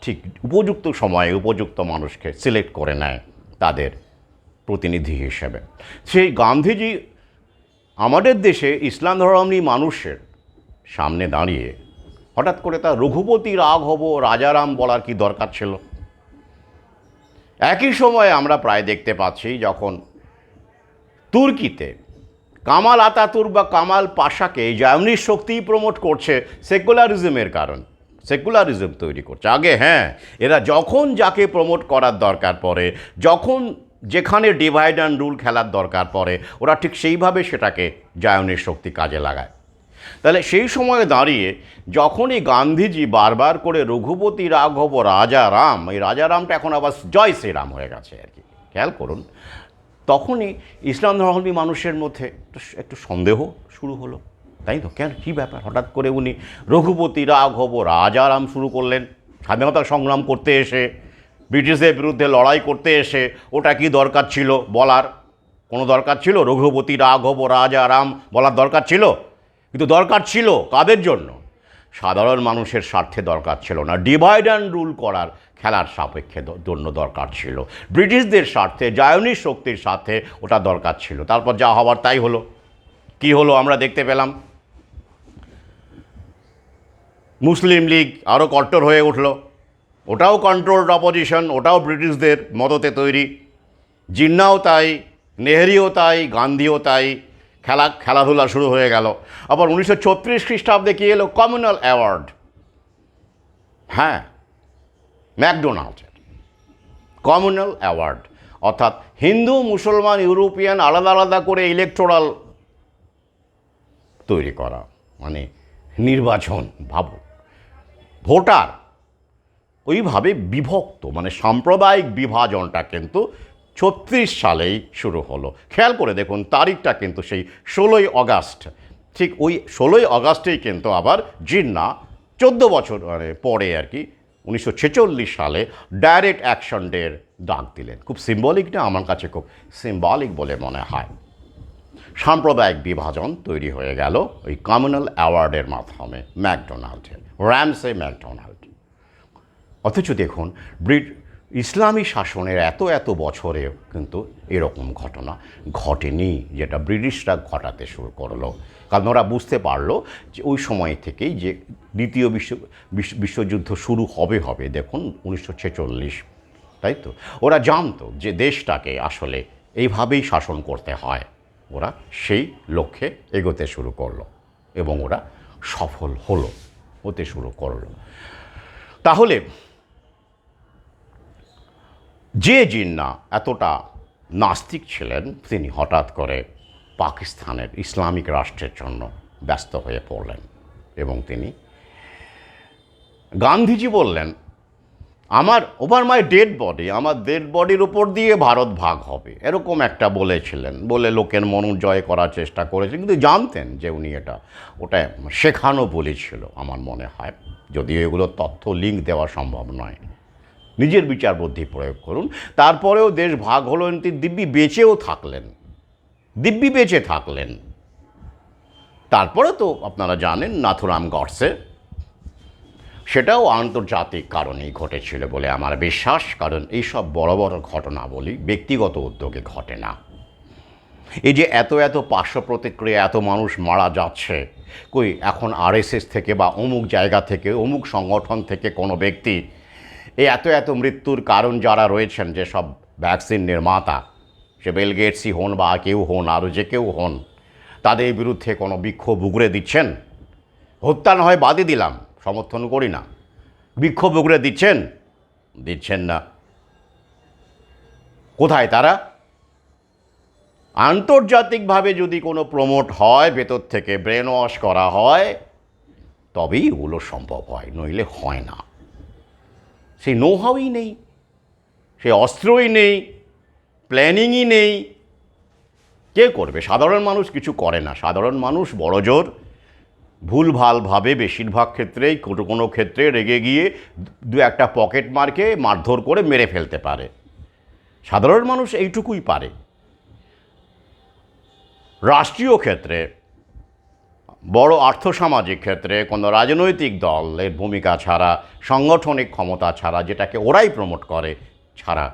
ঠিক উপযুক্ত সময়ে উপযুক্ত মানুষকে সিলেক্ট করে নেয় তাদের প্রতিনিধি হিসেবে। সেই গান্ধীজি আমাদের দেশে ইসলাম ধর্মাবলম্বী মানুষের সামনে দাঁড়িয়ে হঠাৎ করে তার রঘুপতি রাঘব রাজারাম বলার কি দরকার ছিল? একই সময়ে আমরা প্রায় দেখতে পাচ্ছি, যখন তুর্কিতে কামাল আতাতুর্ক বা কামাল পাশাকে জায়নির শক্তিই প্রমোট করছে সেকুলারিজমের কারণ, সেকুলারিজম তৈরি করছে। আগে হ্যাঁ, এরা যখন যাকে প্রমোট করার দরকার পড়ে, যখন যেখানে ডিভাইড অ্যান্ড রুল খেলার দরকার পড়ে, ওরা ঠিক সেইভাবে সেটাকে জায়নির শক্তি কাজে লাগায়। তাহলে সেই সময়ে দাঁড়িয়ে যখনই গান্ধীজি বারবার করে রঘুপতি রাঘব রাজারাম, এই রাজারামটা এখন আবার জয় শ্রীরাম হয়ে গেছে আর কি, খেয়াল করুন, তখনই ইসলাম ধর্মাবলম্বী মানুষের মধ্যে একটু সন্দেহ শুরু হলো, তাই তো? কেন, কী ব্যাপার, হঠাৎ করে উনি রঘুপতি রাঘব রাজারাম শুরু করলেন? স্বাধীনতা সংগ্রাম করতে এসে, ব্রিটিশদের বিরুদ্ধে লড়াই করতে এসে ওটা কি দরকার ছিল বলার? কোনো দরকার ছিল রঘুপতি রাঘব রাজারাম বলার দরকার ছিল? কিন্তু দরকার ছিল কাদের জন্য? সাধারণ মানুষের স্বার্থে দরকার ছিল না, ডিভাইড অ্যান্ড রুল করার খেলার সাপেক্ষে জন্য দরকার ছিল, ব্রিটিশদের স্বার্থে, জায়নির শক্তির স্বার্থে ওটা দরকার ছিল। তারপর যা হওয়ার তাই হলো। কি হলো আমরা দেখতে পেলাম? মুসলিম লীগ আরও কট্টর হয়ে উঠল, ওটাও কন্ট্রোলড অপোজিশন, ওটাও ব্রিটিশদের মদতে তৈরি। জিন্নাও তাই, নেহরিও তাই, গান্ধীও তাই, খেলাধুলা শুরু হয়ে গেল। আবার 1936 খ্রিস্টাব্দে কি এলো? কমিউনাল অ্যাওয়ার্ড, হ্যাঁ, ম্যাকডোনাল্ডের কমিউনাল অ্যাওয়ার্ড, অর্থাৎ হিন্দু মুসলমান ইউরোপিয়ান আলাদা আলাদা করে ইলেকটোরাল তৈরি করা, মানে নির্বাচন, ভাবো, ভোটার ওইভাবে বিভক্ত, মানে সাম্প্রদায়িক বিভাজনটা কিন্তু 36 সালেই শুরু হলো। খেয়াল করে দেখুন তারিখটা কিন্তু সেই 16ই আগস্ট, ঠিক ওই 16ই আগস্টেই কিন্তু আবার জিন্নাহ 14 বছর পরে আর কি 1946 সালে ডাইরেক্ট অ্যাকশন ডের ডাক দিলেন। খুব সিম্বলিক না? আমার কাছে খুব সিম্বলিক বলে মনে হয়। সাম্প্রদায়িক বিভাজন তৈরি হয়ে গেল ওই কমিউনাল অ্যাওয়ার্ডের মাধ্যমে, ম্যাকডোনাল্ডের, র্যামসে ম্যাকডোনাল্ড। অথচ দেখুন ইসলামী শাসনের এত বছরেও কিন্তু এরকম ঘটনা ঘটেনি, যেটা ব্রিটিশরা ঘটাতে শুরু করলো। কারণ ওরা বুঝতে পারলো যে ওই সময় থেকেই যে দ্বিতীয় বিশ্বযুদ্ধ শুরু হবে দেখুন 1946, তাই তো? ওরা জানতো যে দেশটাকে আসলে এইভাবেই শাসন করতে হয়। ওরা সেই লক্ষ্যে এগোতে শুরু করলো এবং ওরা সফল হতে শুরু করলো। তাহলে যে জিন্নাহ এতটা নাস্তিক ছিলেন, তিনি হঠাৎ করে পাকিস্তানের ইসলামিক রাষ্ট্রের জন্য ব্যস্ত হয়ে পড়লেন এবং তিনি, গান্ধীজি বললেন ওভার মাই ডেড বডি, আমার ডেড বডির উপর দিয়ে ভারত ভাগ হবে, এরকম একটা বলেছিলেন, বলে লোকের মন জয় করার চেষ্টা করেছেন। কিন্তু জানতেন যে উনি ওটা শেখানো বলেছিল আমার মনে হয়, যদিও এগুলো তথ্য লিঙ্ক দেওয়া সম্ভব নয়। নিজের বিচার বুদ্ধি প্রয়োগ করুন। তারপরেও দেশ ভাগ হলো, তিনি দিব্যি বেঁচে থাকলেন। তারপরে তো আপনারা জানেন নাথুরাম গডসে, সেটাও আন্তর্জাতিক কারণেই ঘটেছিল বলে আমার বিশ্বাস। কারণ এইসব বড় বড় ঘটনাবলী ব্যক্তিগত উদ্যোগে ঘটে না। এই যে এত পার্শ্ব প্রতিক্রিয়া, এত মানুষ মারা যাচ্ছে, কই এখন আরএসএস থেকে বা অমুক জায়গা থেকে, অমুক সংগঠন থেকে কোনো ব্যক্তি এই এত মৃত্যুর কারণ যারা রয়েছেন, যে সব ভ্যাকসিন নির্মাতা, সে বিল গেটসই হন বা কেউ হন, আরও যে কেউ হন, তাদের বিরুদ্ধে কোনো বিক্ষোভ উগরে দিচ্ছেন? হত্যা না হয় বাদই দিলাম, সমর্থন করি না, বিক্ষোভ উগরে দিচ্ছেন না। কোথায় তারা? আন্তর্জাতিকভাবে যদি কোনো প্রমোট হয়, ভেতর থেকে ব্রেন ওয়াশ করা হয়, তবেই এগুলো সম্ভব হয়, নইলে হয় না। সেই নোহাউই নেই, সেই অস্ত্রই নেই, প্ল্যানিংই নেই। কে করবে? সাধারণ মানুষ কিছু করে না। সাধারণ মানুষ বড়জোর ভুলভালভাবে, বেশিরভাগ ক্ষেত্রেই, কোনো ক্ষেত্রে রেগে গিয়ে দু একটা পকেট মারকে মারধর করে মেরে ফেলতে পারে। সাধারণ মানুষ এইটুকুই পারে। রাষ্ট্রীয় ক্ষেত্রে, বড় আর্থসামাজিক ক্ষেত্রে কোনো রাজনৈতিক দলের ভূমিকা ছাড়া, সাংগঠনিক ক্ষমতা ছাড়া, যেটাকে ওরাই প্রমোট করে, ছাড়া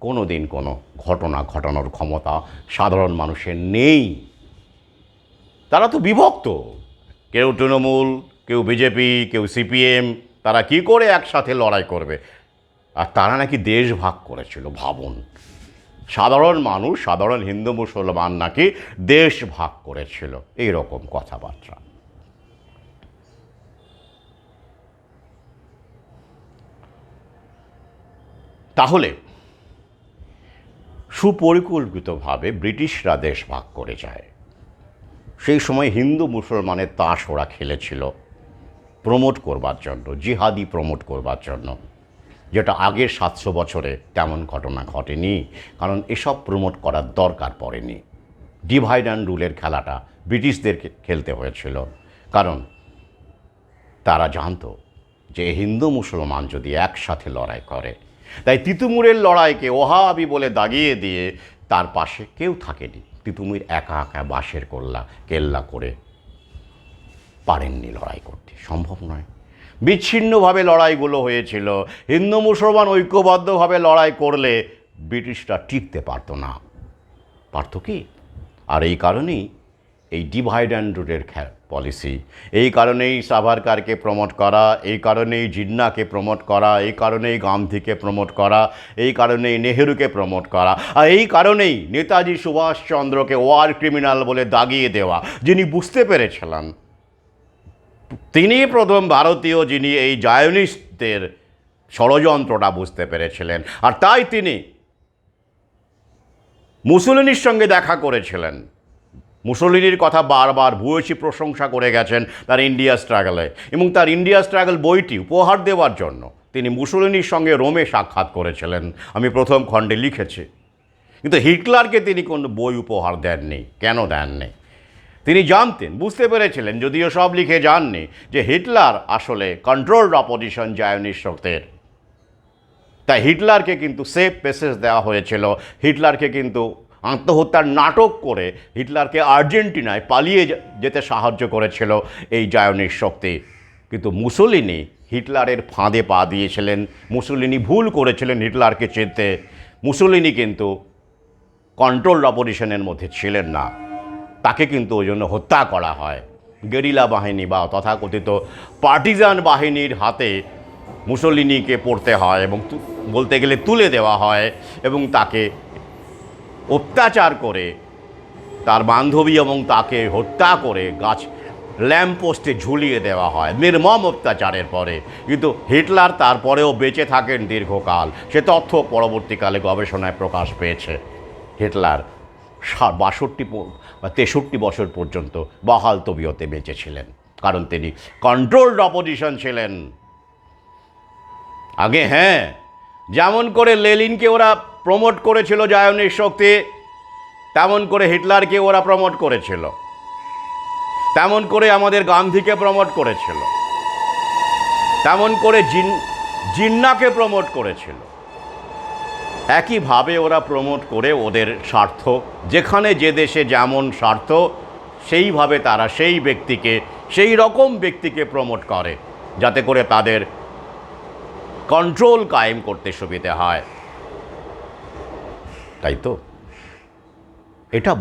কোনো দিন কোনো ঘটনা ঘটানোর ক্ষমতা সাধারণ মানুষের নেই। তারা তো বিভক্ত, কেউ তৃণমূল, কেউ বিজেপি, কেউ সিপিএম, তারা কি করে একসাথে লড়াই করবে? আর তারা নাকি দেশ ভাগ করেছিল, ভাবুন। সাধারণ মানুষ, সাধারণ হিন্দু মুসলমান নাকি দেশ ভাগ করেছিল, এইরকম কথাবার্তা। তাহলে সুপরিকল্পিতভাবে ব্রিটিশরা দেশ ভাগ করে যায়। সেই সময় হিন্দু মুসলমানের তাস ওরা খেলেছিল প্রমোট করবার জন্য, জিহাদি প্রমোট করবার জন্য, যেটা আগের 700 বছরে তেমন ঘটনা ঘটেনি। কারণ এসব প্রমোট করার দরকার পড়েনি। ডিভাইড অ্যান্ড রুলের খেলাটা ব্রিটিশদেরকে খেলতে হয়েছিল, কারণ তারা জানতো যে হিন্দু মুসলমান যদি একসাথে লড়াই করে, তাই তিতুমুরের লড়াইকে ওহাবি বলে দাগিয়ে দিয়ে তার পাশে কেউ থাকেনি। তিতুমির একা বাঁশের কেল্লা করে পারেননি লড়াই করতে, সম্ভব নয়। বিচ্ছিন্নভাবে লড়াইগুলো হয়েছিল। হিন্দু মুসলমান ঐক্যবদ্ধভাবে লড়াই করলে ব্রিটিশরা টিকতে পারতো না। পারত কি? আর এই কারণেই এই ডিভাইড অ্যান্ড রুলের পলিসি, এই কারণেই সাভারকারকে প্রমোট করা, এই কারণেই জিন্নাহকে প্রমোট করা, এই কারণেই গান্ধীকে প্রমোট করা, এই কারণেই নেহেরুকে প্রমোট করা, আর এই কারণেই নেতাজি সুভাষচন্দ্রকে ওয়ার ক্রিমিনাল বলে দাগিয়ে দেওয়া। যিনি বুঝতে পেরেছিলেন, তিনি প্রথম ভারতীয় যিনি এই জায়নিস্টদের ষড়যন্ত্রটা বুঝতে পেরেছিলেন, আর তাই তিনি মুসোলিনির সঙ্গে দেখা করেছিলেন। মুসোলিনির কথা বারবার ভূয়সী প্রশংসা করে গেছেন তার ইন্ডিয়া স্ট্রাগলে, এবং তার ইন্ডিয়া স্ট্রাগল বইটি উপহার দেওয়ার জন্য তিনি মুসোলিনির সঙ্গে রোমে সাক্ষাৎ করেছিলেন, আমি প্রথম খণ্ডে লিখেছি। কিন্তু হিটলারকে তিনি কোনো বই উপহার দেননি। কেন দেননি? তিনি জানতেন, বুঝতে পেরেছিলেন, যদিও সব লিখে যাননি, যে হিটলার আসলে কন্ট্রোলড অপোজিশন জায়োনিস্টদের। তাই হিটলারকে কিন্তু সেফ প্যাসেজ দেওয়া হয়েছিল। হিটলারকে কিন্তু আত্মহত্যার নাটক করে হিটলারকে আর্জেন্টিনায় পালিয়ে যেতে সাহায্য করেছিল এই জায়োনিস্ট শক্তি। কিন্তু মুসোলিনি হিটলারের ফাঁদে পা দিয়েছিলেন। মুসোলিনি ভুল করেছিলেন হিটলারকে চিনতে। মুসোলিনি কিন্তু কন্ট্রোলড অপোজিশনের মধ্যে ছিলেন না। তাকে কিন্তু ওই জন্য হত্যা করা হয়। গেরিলা বাহিনী বা তথাকথিত পার্টিজান বাহিনীর হাতে মুসোলিনিকে পড়তে হয় এবং বলতে গেলে তুলে দেওয়া হয় এবং তাকে অত্যাচার করে, তার বান্ধবী এবং তাকে হত্যা করে ল্যাম্পপোস্টে ঝুলিয়ে দেওয়া হয় নির্মম অত্যাচারের পরে। কিন্তু হিটলার তারপরেও বেঁচে থাকেন দীর্ঘকাল। সে তথ্য পরবর্তীকালে গবেষণায় প্রকাশ পেয়েছে। হিটলার 62 বা 63 বছর পর্যন্ত বহাল তবিয়তে বেঁচে ছিলেন, কারণ তিনি কন্ট্রোলড অপোজিশন ছিলেন। আগে হ্যাঁ, যেমন করে লেনিনকে ওরা প্রমোট করেছিল জায়োনিস্ট শক্তি, তেমন করে হিটলারকে ওরা প্রমোট করেছিল, তেমন করে আমাদের গান্ধীকে প্রমোট করেছিল, তেমন করে জিন্নাকে প্রমোট করেছিল। একইভাবে ওরা প্রমোট করে ওদের স্বার্থ, যেখানে যে দেশে যেমন স্বার্থ, সেইভাবে তারা সেই ব্যক্তিকে, সেই রকম ব্যক্তিকে প্রমোট করে, যাতে করে তাদের কন্ট্রোল কায়েম করতে সুবিধে হয়। তাই তো এটা